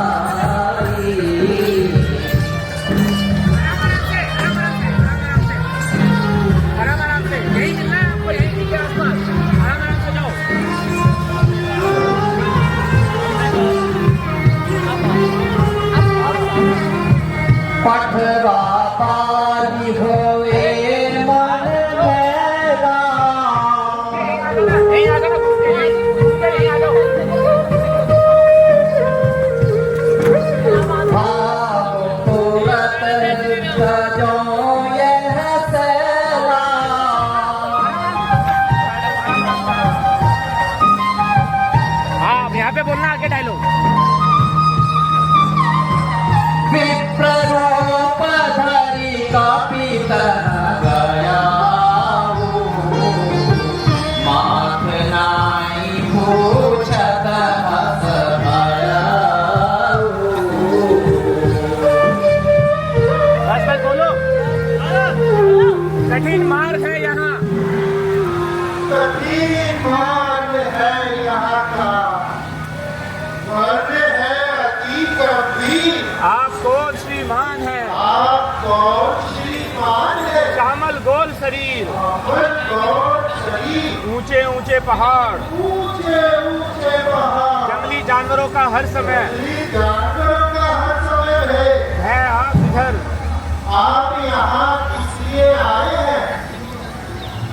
Speaker 4: आराम से यही मिलना है आपको, यही के आसपास आराम से जाओ।
Speaker 9: पठवा पारी होए मन पैदा।
Speaker 4: यहीं आ जाओ, यहीं आ जाओ।
Speaker 9: भाव तुरत सजो यह सैला।
Speaker 4: हाँ अब यहाँ पे बोलना आगे डायलॉग।
Speaker 9: विप्ररूप धरी कपितन गया माथ नाई पूछत हस भया।
Speaker 4: बस बोलो। कठिन मार्ग है यहाँ,
Speaker 3: कठिन मार्ग है यहाँ का, वर्ण है अति गंभीर।
Speaker 4: आप कौन श्रीमान है,
Speaker 3: आप कौन श्रीमान है?
Speaker 4: श्यामल गोल शरीर,
Speaker 3: अमर गौर शरीर,
Speaker 4: ऊंचे ऊंचे पहाड़,
Speaker 3: ऊंचे ऊंचे पहाड़,
Speaker 4: जंगली जानवरों का हर समय
Speaker 3: जंगली जानवरों का हर समय है।
Speaker 4: आप इधर
Speaker 3: आप यहाँ किसलिए आए हैं?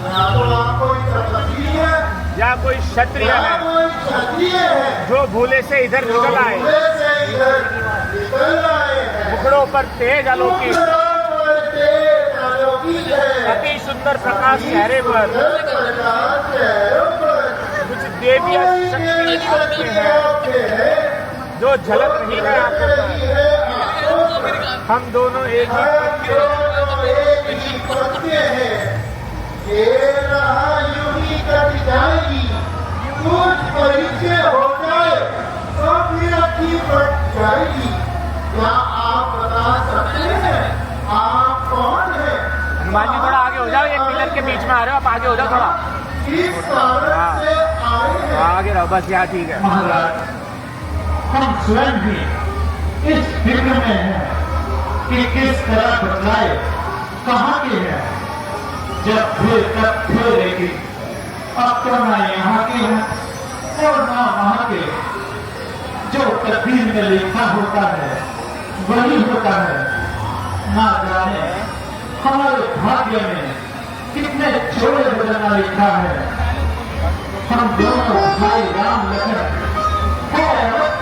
Speaker 3: या तो आप कोई तपस्वी है
Speaker 4: या कोई क्षत्रिय
Speaker 3: या
Speaker 4: है
Speaker 3: कोई क्षत्रिय है
Speaker 4: जो भूले से इधर निकल आए,
Speaker 3: भूले से इधर निकल आए हैं।
Speaker 4: मुखड़ों पर तेज अलौकिक
Speaker 3: मुखड़ों पर तेज अलौकिक है,
Speaker 4: अति सुंदर प्रकाश चेहरे पर,
Speaker 3: प्रकाश चेहरों पर
Speaker 4: कुछ देवी शक्ति के हैं जो झलक रही है आपको। हम दोनों एक ही पद के
Speaker 3: ये रहा यूं ही कट जाएगी, कुछ परिचय हो जाए तो फिर अच्छी बढ़ जाएगी। क्या आप बता सकते हैं आप कौन हैं?
Speaker 4: हनुमान जी थोड़ा आगे हो जाओ, ये पिलर के बीच में आ रहे हो, आप आगे हो जाओ थोड़ा।
Speaker 3: किस कारण से आए हैं?
Speaker 4: आगे रहो बस, यहाँ ठीक है।
Speaker 1: महाराज हम स्वयं भी इस फिक्र में हैं कि किस तरह बदलाए, कहाँ के हैं, जब फिर तब फिरेगी। अब तो ना यहाँ के हैं और ना वहाँ के, जो तकदीर में लिखा होता है वही होता है। ना जाने हमारे भाग्य में कितने छोटे बदलना लिखा है। हम दोनों भाई राम लखन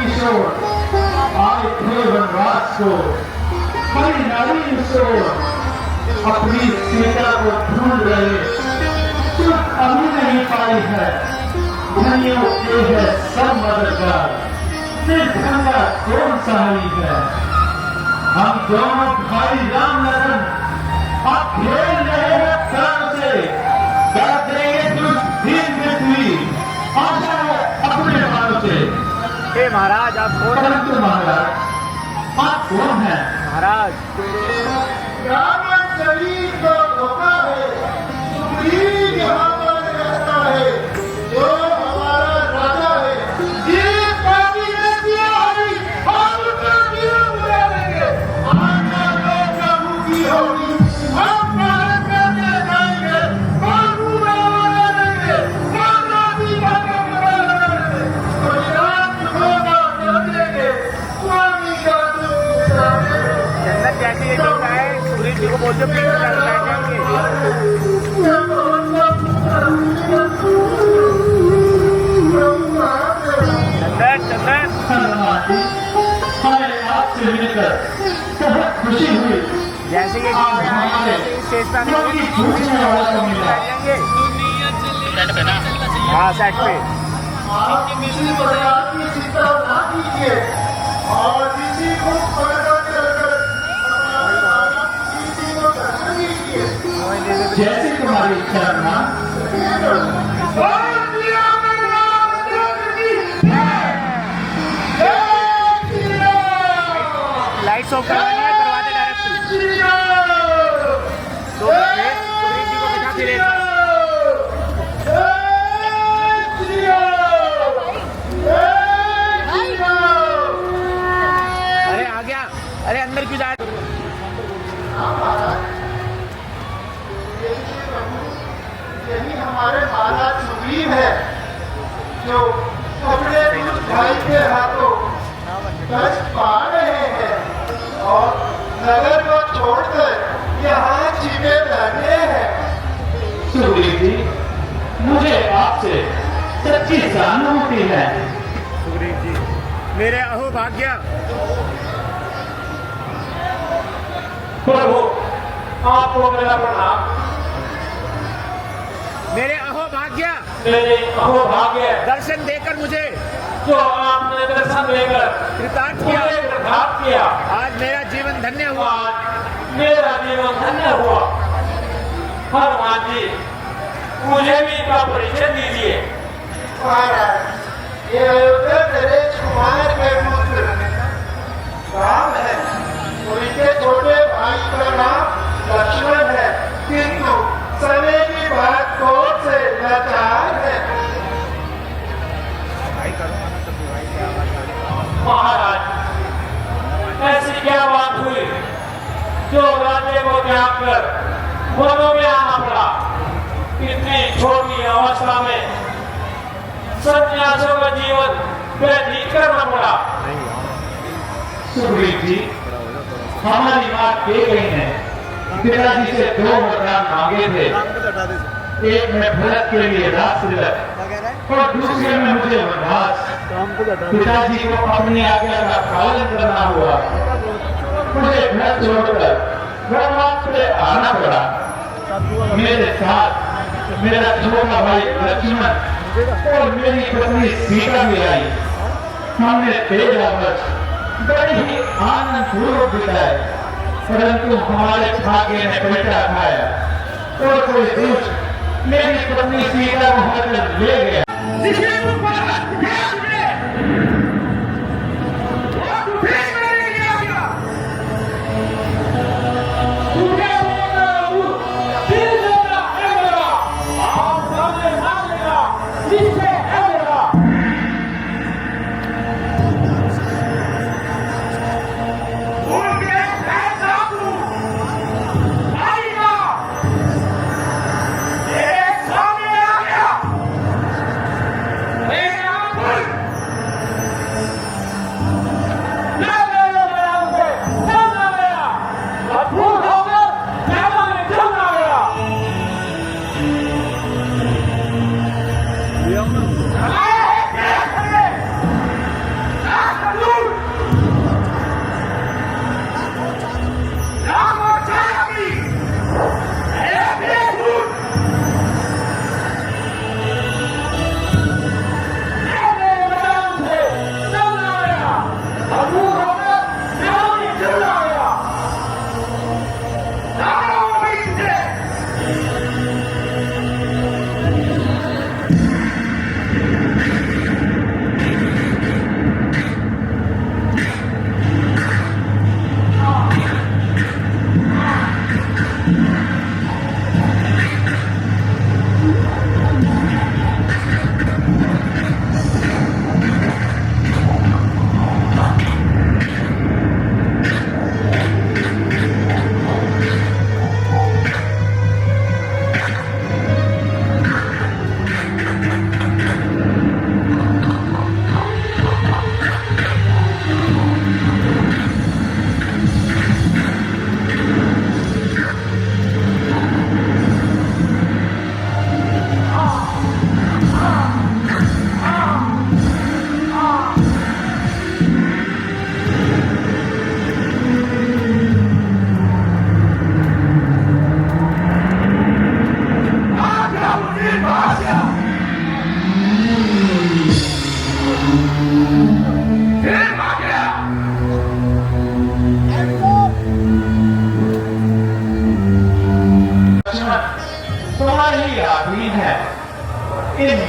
Speaker 1: किशोर आए थे वनवास को, बड़ी नारी किशोर अपनी सीता को ढूंढ रहे, जो अभी नहीं पाई है। धनियों के है सब मददगार, निर्धन कौन सहाय है। हम दोनों भाई राम लखन अब खेल रहे हैं प्राण से, डर देंगे दुष्दीन पृथ्वी, आशा है अपने प्राणों से।
Speaker 4: हे महाराज आप कौन हैं?
Speaker 1: परंतु महाराज आप कौन हैं?
Speaker 4: महाराज
Speaker 3: ब्राह्मण शरीर को धोखा है, सुग्रीव यहाँ पर रहता है, जो हमारा राजा है। जिस पापी ने दिया हरी, हम उसका दिया बुला लेंगे। आज्ञा तो प्रभु की होगी, हम पालन करके जाएंगे। प्रभु राम
Speaker 4: जैसे ये लोग आए सुरेश जी को बोलते प्लीज बैठ जाएंगे। चंदन
Speaker 1: हमें आपसे मिलकर बहुत खुशी हुई।
Speaker 4: जैसे ये स्टेज पे आने हाँ सेट पे
Speaker 3: आप किसी प्रकार की चिंता ना कीजिए और किसी को पकड़ कर किसी को दर्शन दीजिए
Speaker 1: जैसे तुम्हारी इच्छा ना।
Speaker 4: लाइट्स ऑफ करवानी है, करवा दे डायरेक्ट। तो सुरेश जी को बिठा के रेल अरे आ गया, अरे अंदर क्यों जा
Speaker 3: यही हमारे महाराज सुग्रीव है जो अपने भाई के हाथों कष्ट पा रहे हैं और नगर को छोड़कर यहाँ जीवे बैठे हैं।
Speaker 1: सुग्रीव जी, मुझे आपसे सच्ची सहानुभूति है।
Speaker 4: सुग्रीव जी मेरे अहोभाग्य
Speaker 1: प्रभु आपको मेरा प्रणाम।
Speaker 4: मेरे अहोभाग्य
Speaker 1: मेरे अहोभाग्य
Speaker 4: दर्शन देकर मुझे
Speaker 1: जो आपने दर्शन देकर
Speaker 4: कृतार्थ किया,
Speaker 1: प्रभात किया,
Speaker 4: आज मेरा जीवन धन्य हुआ।
Speaker 1: आज मेरा जीवन धन्य हुआ। हनुमान जी, मुझे भी इनका परिचय दीजिए।
Speaker 3: महाराज ये अयोध्या नरेश कुमार के पुत्र राम है और इनके छोटे भाई का नाम लक्ष्मण है, किंतु समय की बात क्रोध से लाचार है।
Speaker 1: महाराज, ऐसी क्या बात हुई जो राज्य को त्याग कर वनों में आना पड़ा? इतनी छोटी अवस्था में सन्यासियों का जीवन व्यतीत करना पड़ा। सुग्रीव जी, हमारी बात कही गई है। पिताजी से 2 वरदान मांगे थे, एक में भरत के लिए दास तिलक और दूसरे में मुझे वनवास। पिताजी को अपनी आज्ञा का पालन करना हुआ, मुझे घर छोड़कर वनवास पे आना पड़ा। मेरे साथ मेरा छोटा भाई लक्ष्मण और मेरी पत्नी सीता भी आई। हमने 13 वर्ष बड़े ही आनंद पूर्वक बिताए, परंतु हमारे भाग्य ने पलटा खाया और कोई दुष्ट मेरी पत्नी सीता को हटकर ले गया।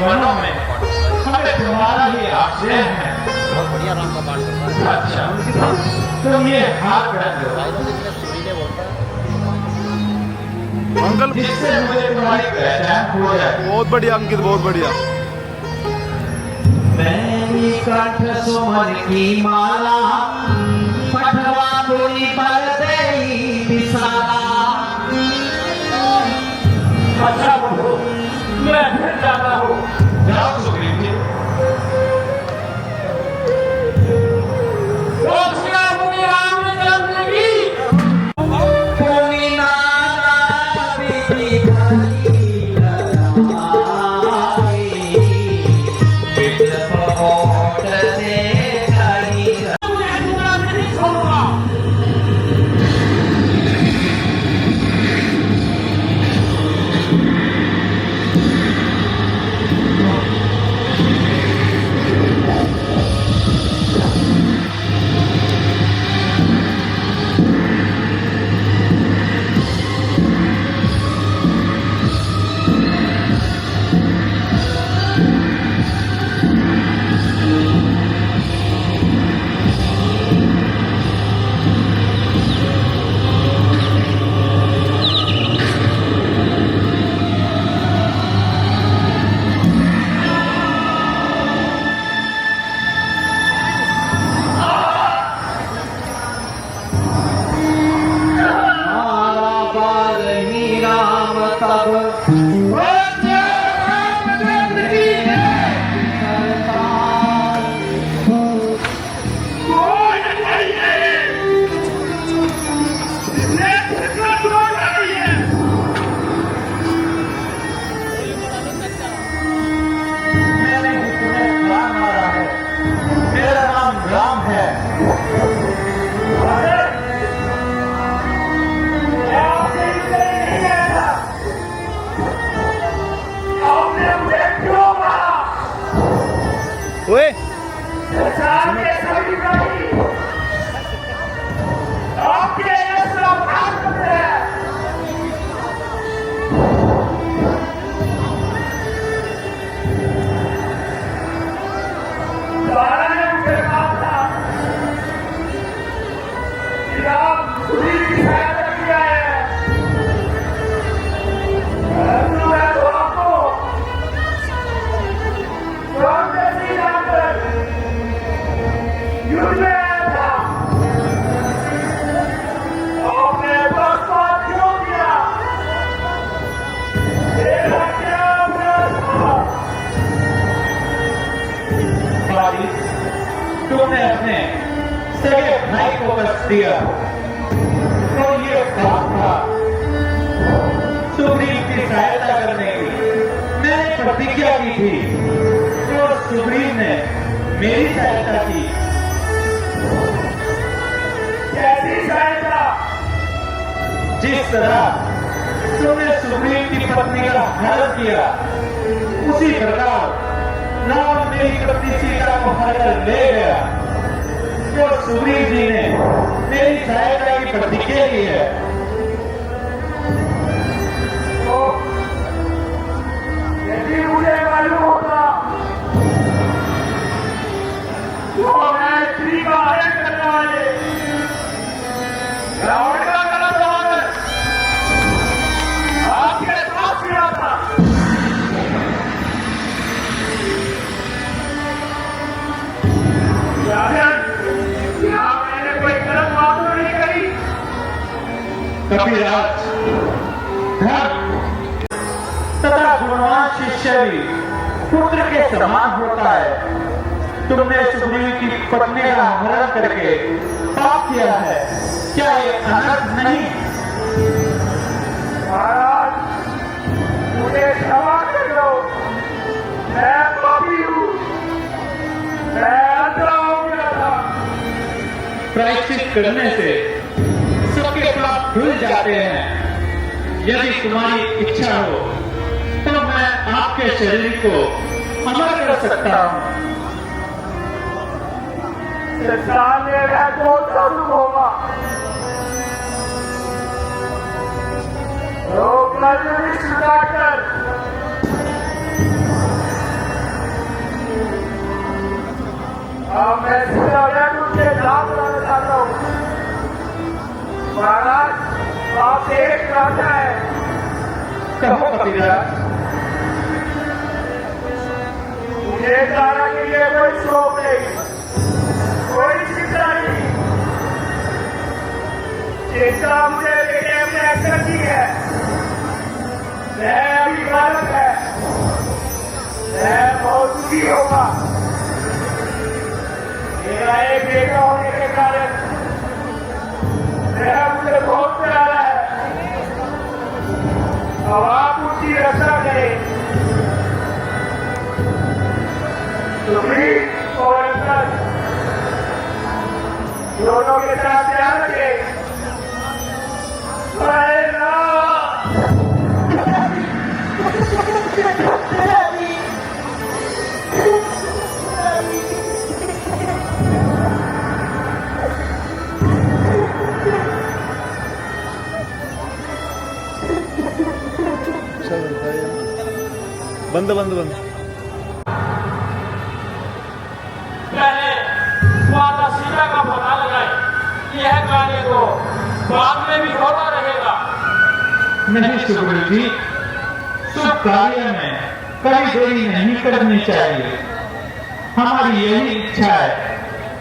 Speaker 1: वनों में हमें तुम्हारा ही आश्रय है। अच्छा, तुम ये हाथ कर दो
Speaker 3: अंकल
Speaker 1: जिससे मुझे तुम्हारी पहचान हो जाए।
Speaker 3: बहुत बढ़िया अंकित, बहुत बढ़िया।
Speaker 1: मैंने कंठ सुमन की माला पठवा कोई पर दे विशाला। अच्छा बोलो, मैं फिर जाता हूँ। जाओ सुग्रीव जी।
Speaker 3: ओए
Speaker 1: तुमने अपने सगे भाई को कष्ट दिया तो ये बात था सुग्रीव की सहायता करने की। मैंने प्रतिज्ञा की थी तो सुग्रीव ने मेरी सहायता की। कैसी सहायता? जिस तरह तुमने सुग्रीव की पत्नी का हरण किया उसी प्रकार राम मेरी पत्नी सीता को हरकर ले गया। तो सुग्रीव जी ने मेरी सहायता की प्रतिज्ञा की है। तो यदि मुझे मालूम होता तो मैं स्त्री का हरण करने वाले रावण का गलत ऑर्डर आपके पास मिला था। मैंने कोई गलत बात तो नहीं कही। कपिराज तथा गुणवान शिष्य भी पुत्र के समान होता है। तुमने सुग्रीव की पत्नी का हरण करके पाप किया है, क्या ये अनर्थ नहीं? महाराज मुझे क्षमा कर दो, मैं पापी हूँ, मैं अंधा हो गया था। प्रायश्चित करने से सबके पाप धुल जाते हैं। यदि तुम्हारी इच्छा हो तो मैं आपके शरीर को अमर कर सकता हूँ। होगा
Speaker 6: महाराज आपसे एक प्रार्थना है।
Speaker 3: कहो कबीराज।
Speaker 6: मुझे तारा के लिए कोई शौक नहीं, कोई चिंता नहीं। चिंता मुझे बेटे अपने अक्सर की है। वह अभी बालक है, वह बहुत दुखी होगा। मेरा एक बेटा होने के कारण वह मुझे बहुत प्यारा है। अब आप उसकी रक्षा करें। सुग्रीव और अंगद दोनों के साथ ध्यान रखें।
Speaker 3: बंद बंद बंद।
Speaker 1: पहले माता सीता का पता लगाए। यह कार्य तो बाद में भी होता रहेगा।
Speaker 3: नहीं सुग्रीव जी, शुभ कार्य में कभी देरी नहीं करनी चाहिए। हमारी यही इच्छा है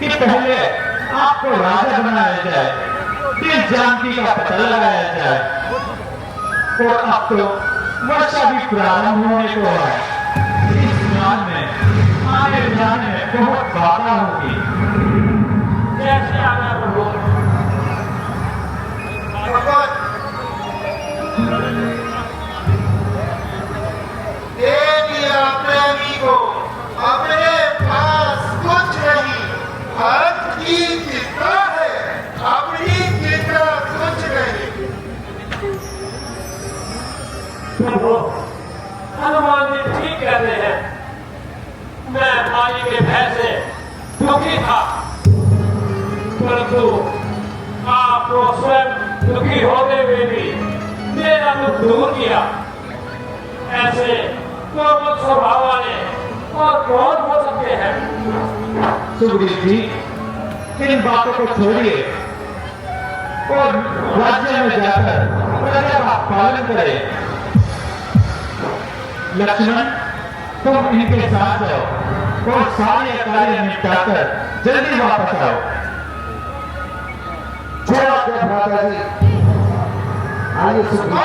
Speaker 3: कि पहले आपको राजा बनाया जाए, फिर जानकी का पता लगाया जाए। और अब तो वर्षा भी प्रारंभ होने को है। इस ज्ञान में आने जाने में बहुत बाधा होगी।
Speaker 1: जैसे आना प्रभु।
Speaker 3: दे दिया प्रेमी को अपने पास कुछ नहीं, हर की चिंता है, अपनी चिंता कुछ नहीं।
Speaker 1: प्रभु, हनुमान जी ठीक कहते हैं। मैं माली के भय से दुखी था, परंतु आपको स्वयं दुखी होते हुए भी मेरा दुख दूर किया। ऐसे कोमल स्वभाव वाले और कौन हो सकते हैं?
Speaker 3: सुग्रीव जी, इन बातों को छोड़िए और राज्य में जाकर प्रजा का पालन करें। लक्ष्मण, तुम इनके साथ जाओ और सारे कार्य निपटाकर जल्दी वापस आओ। जय माता जी। आइए सुग्रीव।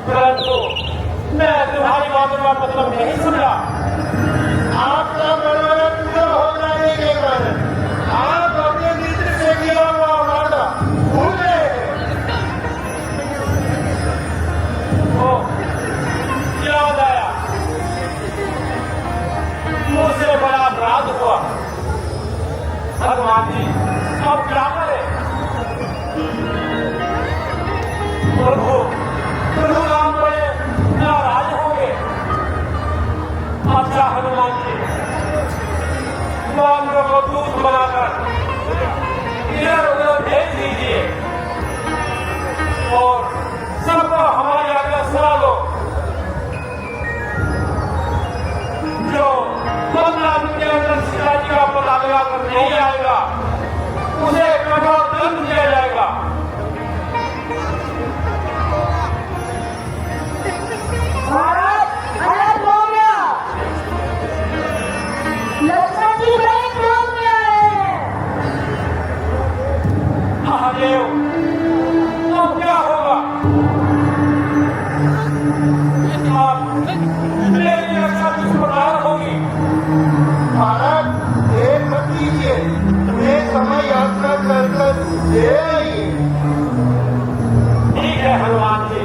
Speaker 1: परंतु मैं तुम्हारी बातों का मतलब नहीं समझा।
Speaker 3: आपका मनोरथ पूरा हो जाने के कारण आप अपने मित्र से किया हुआ वादा भूल गए।
Speaker 1: याद आया, मुझसे बड़ा अपराध हुआ। भगवान जी, अब क्या करें? प्रभु राम बड़े नाराज होंगे। अच्छा हनुमान जी, मांगों को दूर जय हनुमान जी।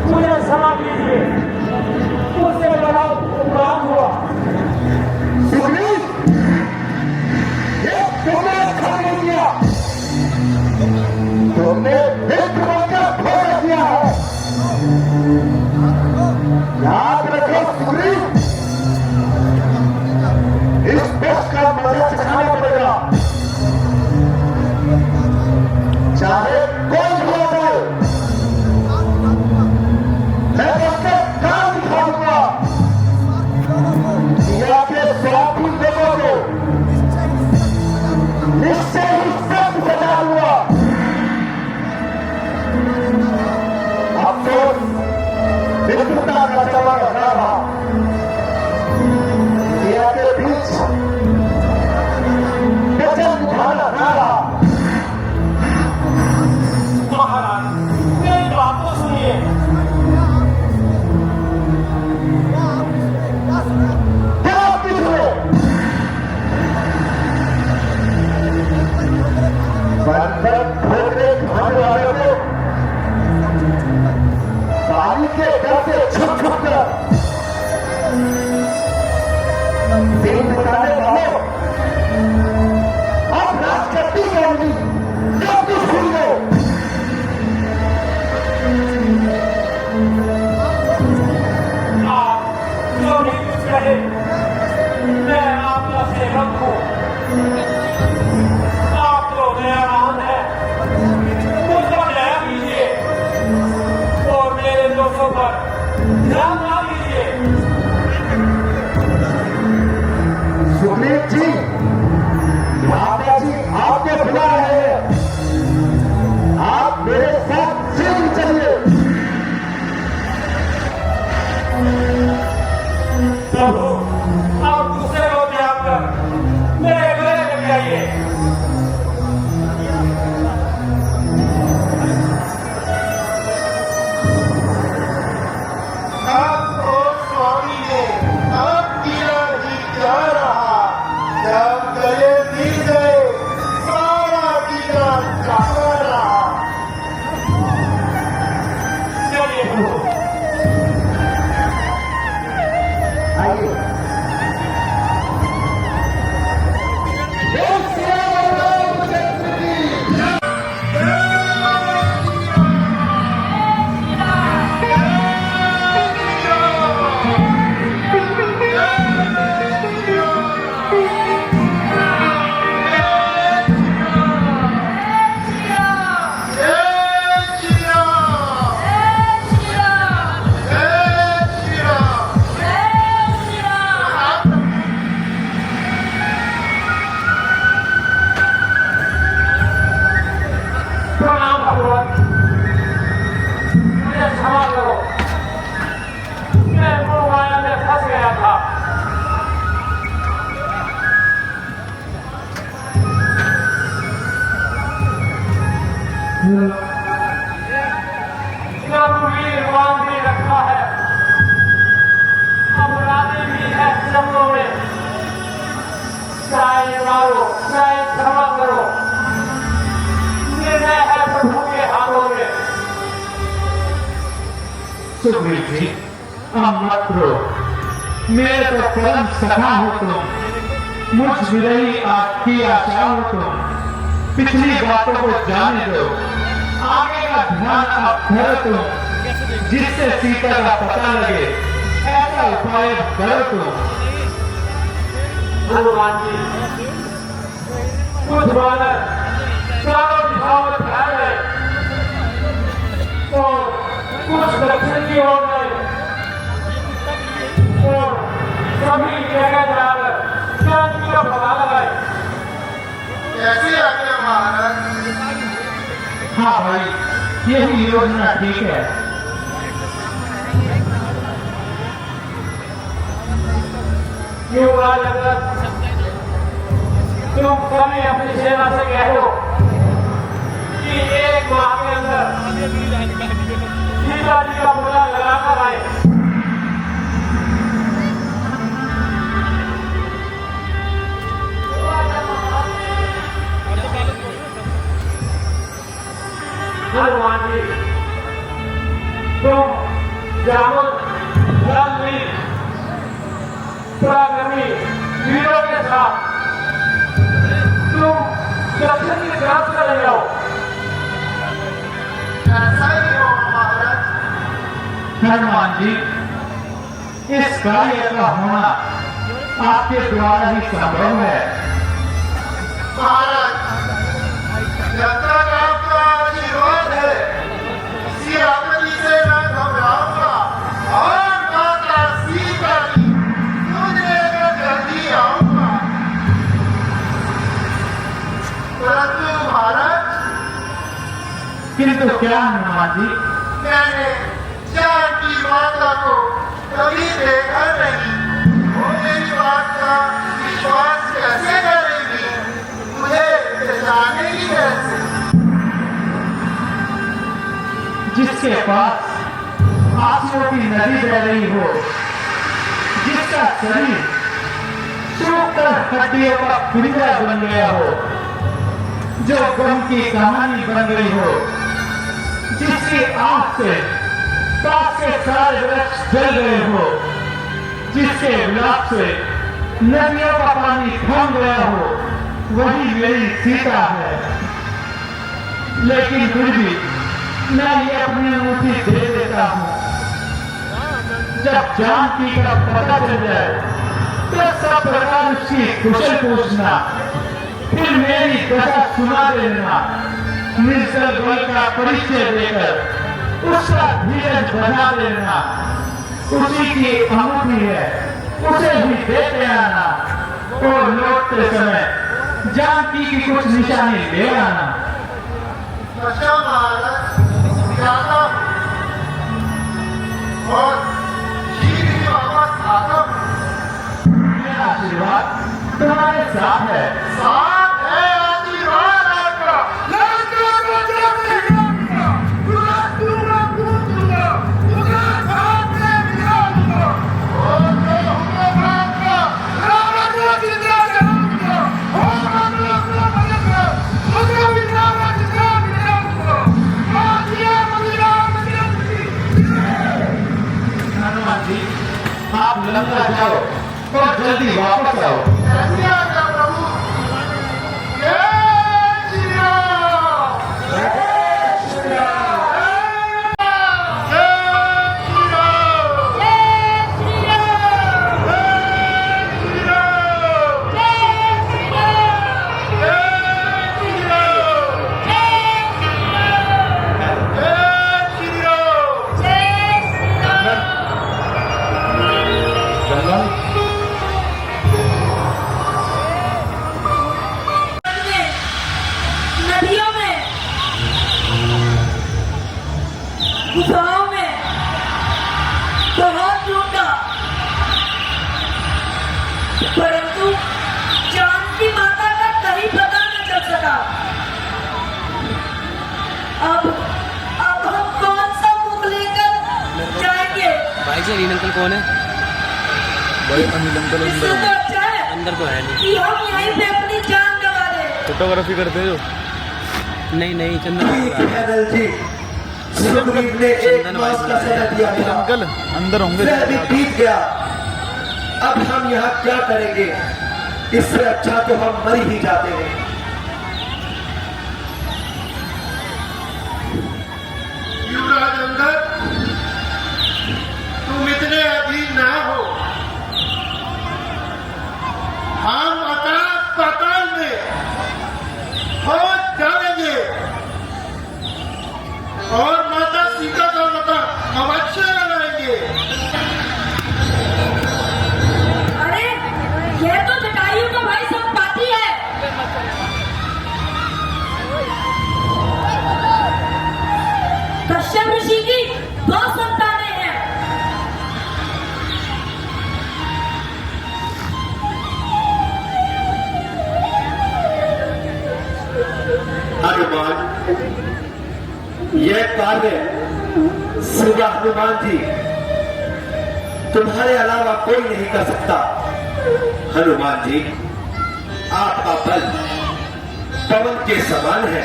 Speaker 1: मुझे क्षमा कीजिए, मुझसे बड़ा अपराध हुआ।
Speaker 3: तुमने एक मौका खो दिया है। याद रखो सुग्रीव, इस देश का मजा चखाना पड़ेगा, चाहे कोई भी हो जाए। मैं उसके काम दिखाऊंगा कि आपके स्वार्थी लोगों को निश्चय ही सब सजा हुआ। अब तो मित्रता का सवाल ना रहा, दुनिया के बीच वचन निभाना ना रहा।
Speaker 1: महाराज, मेरी बात तो सुनिए।
Speaker 3: क्या पिछले बंधन खोलने खाने वाले को गाड़ी के डर से छुप छुप कर दिन बिताने वालों, अब राष्ट्रपति गांधी सब कुछ भूल गए।
Speaker 1: आप जो भी कुछ कहे, मैं आपका सेवक हूँ। आप तो दयावान है, मुझ पर दया कीजिए और मेरे दोषों पर ध्यान ना दीजिए।
Speaker 3: सुग्रीव जी, माता जी आपको बुला रहे हैं, आप मेरे साथ शीघ्र चलिए।
Speaker 1: प्रभु, आप दूसरे को त्याग कर मेरे गले लग जाइए।
Speaker 3: आपको स्वामी ने आप किया ही क्या रहा, जब गले मिल गए सारा किया कहा रहा।
Speaker 1: चलिए प्रभु।
Speaker 3: आइए।
Speaker 1: प्रणाम भगवान, मुझे क्षमा करो, मैं मोह माया में फंस गया था। रघुवीर मान भी रखा है, अपराधी भी है शब्दों में, चाहे मारो चाहे क्षमा करो, निर्णय है प्रभु के हाथों में।
Speaker 10: सुग्रीव जी, अब मत रो, मेरे तो परम सखा हो तुम, मुझ विरही आपकी आशा हो तुम। पिछली बातों को जाने दो, आगे का ध्यान अब करो तुम, जिससे सीता का पता लगे ऐसा उपाय करो तुम।
Speaker 1: हनुमान जी, कुछ बालक चारों दिशाओं में फैल गए और कुछ दक्षिण की ओर गए और सभी जगह जाकर शांति का पता लगाए।
Speaker 3: कैसे आज्ञा महाराज?
Speaker 10: हाँ भाई, यही योजना ठीक है।
Speaker 5: क्यों राजगत तुम कभी अपनी सेना से कह दो कि एक माह के अंदर सीता जी का पूरा लगाकर आए। हनुमान जी तुम जामुन लालनी पराक्रमी वीरों के साथ तुम दक्षिण की तरफ चले जाओ।
Speaker 3: ऐसा ही हो महाराज।
Speaker 10: हनुमान जी, इस कार्य का होना आपके द्वारा ही संभव है।
Speaker 3: महाराज, जब तक आपका आशीर्वाद है, इसी आपत्ति से मैं घबराऊंगा और माता सीता जी मुझे जल्दी आऊंगा। परंतु महाराज,
Speaker 10: किंतु क्या हनुमान जी?
Speaker 3: मैंने जानकी माता को कभी देखा नहीं। वो मेरी बात का विश्वास कैसे करेगी? मुझे पहचानेगी कैसे?
Speaker 10: जिसके पास आंसुओं की नदी बह रही हो, जिसका शरीर सूखकर हड्डियों का पिंजरा बन गया हो, जो गम की कहानी बन गई हो, जिसकी आंख से पास के सारे वृक्ष जल गए हो, जिसके विलाप से नदियों का पानी थम गया हो, वही मेरी सीता है। लेकिन फिर भी मैं ये अपनी अंगूठी दे देता हूँ। जब जानकी का पता चल जाए तो सब प्रकार उसकी कुशल पूछना, फिर मेरी दशा सुना देना। निर्जल बल का परिचय देकर उसका धीरज बना देना। उसी की अंगूठी है, उसे भी देते आना और लौटते समय जानकी की कुछ निशानी ले आना।
Speaker 3: अच्छा महाराज, जाता हूँ और शीघ्र ही वापस आता हूँ।
Speaker 10: मेरा आशीर्वाद तुम्हारे साथ है।
Speaker 3: साथ है आशीर्वाद आपका। लड़का को जब देखूंगा, दूंगा, दूंगा, दूंगा, साथ में मिलाऊंगा। और जो हुक्म आपका, रावण को जिंदा करूंगा। और अपना बनेगा, उसका भी रावण जिंदा मिलाऊंगा। आज ये मंदिरा
Speaker 10: हनुमान जी, आप लंका जाओ और जल्दी वापस आओ।
Speaker 3: कैसे आज्ञा प्रभु? जय श्री राम। जय श्री राम। जय श्री राम।
Speaker 2: जय श्री राम।
Speaker 3: जय श्री राम।
Speaker 2: जय श्री राम।
Speaker 3: जय श्री राम।
Speaker 2: जय श्री राम।
Speaker 10: चंदन,
Speaker 8: नदियों में, गुफाओं में बहुत ढूंढा, परंतु जानकी माता का कहीं पता न चल सका। अब हम कौन सा मुख लेकर जाएंगे?
Speaker 5: भाई जी अनिल अंकल कौन है? भाई अनिल अंकल
Speaker 8: इससे तो अच्छा है
Speaker 5: अंदर तो है नहीं।
Speaker 8: कि हम यहीं पे अपनी जान गंवा दें।
Speaker 5: फोटोग्राफी करते हो? नहीं नहीं, चंदन
Speaker 3: जी, सुग्रीव ने एक मास का सजा दिया था।
Speaker 5: अंकल अंदर होंगे।
Speaker 3: वह भी बीत गया। अब हम यहाँ क्या करेंगे? इससे अच्छा तो हम मर ही जाते हैं। युवराज अंगद, तुम इतने अधीर ना हो। हम आकाश पाताल में खोज डालेंगे और माता सीता का पता अवश्य लगाएंगे।
Speaker 8: अरे ये तो जटायु का भाई सब पाती है।
Speaker 3: हनुमान, यह कार्य सिवा हनुमान जी तुम्हारे अलावा कोई नहीं कर सकता। हनुमान जी, आपका बल पवन के समान है।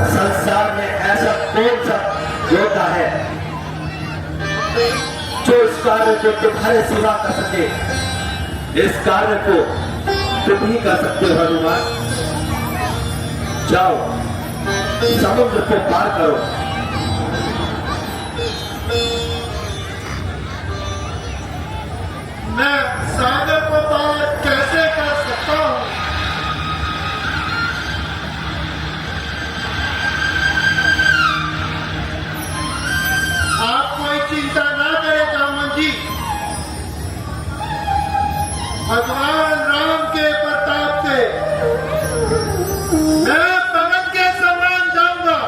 Speaker 3: संसार में ऐसा कौन सा योद्धा है जो इस कार्य को तुम्हारे सिवा कर सके? इस कार्य को तुम ही कर सकते हो हनुमान। जाओ, समुद्र को पार करो।
Speaker 10: मैं सागर को पार कैसे कर सकता हूं? आप कोई चिंता ना करें जामन जी। भगवान राम के प्रताप से मैं पवन के समान जाऊंगा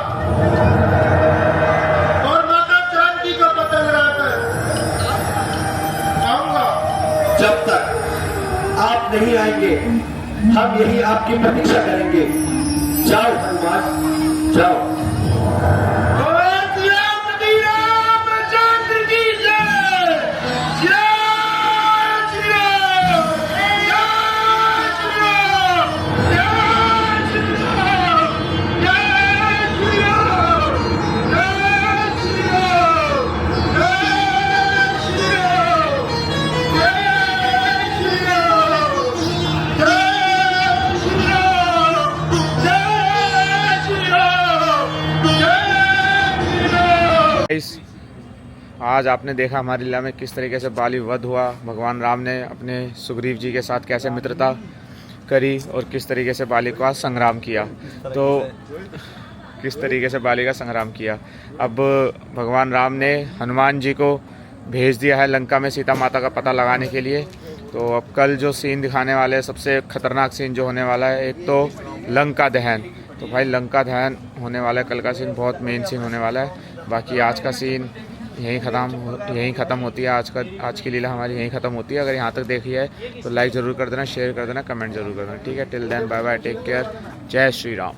Speaker 10: और माता जानकी को पतंग उड़ाकर आऊंगा।
Speaker 3: जब तक आप नहीं आएंगे हम यही आपकी प्रतीक्षा करेंगे। जाओ हनुमान, जाओ।
Speaker 4: आज आपने देखा हमारी लीला में किस तरीके से बाली वध हुआ। भगवान राम ने अपने सुग्रीव जी के साथ कैसे मित्रता करी और किस तरीके से बाली का संग्राम किया। तो किस तरीके से बाली का संग्राम किया। अब भगवान राम ने हनुमान जी को भेज दिया है लंका में सीता माता का पता लगाने के लिए। तो अब कल जो सीन दिखाने वाले हैं, सबसे खतरनाक सीन जो होने वाला है, एक तो लंका दहन। तो भाई लंका दहन होने वाला है, कल का सीन बहुत मेन सीन होने वाला है। बाकी आज का सीन यहीं ख़त्म होती है। आज की लीला हमारी यहीं ख़त्म होती है। अगर यहाँ तक देखी है तो लाइक ज़रूर कर देना, शेयर कर देना, कमेंट ज़रूर कर देना। ठीक है, till then bye bye, take care, जय श्री राम।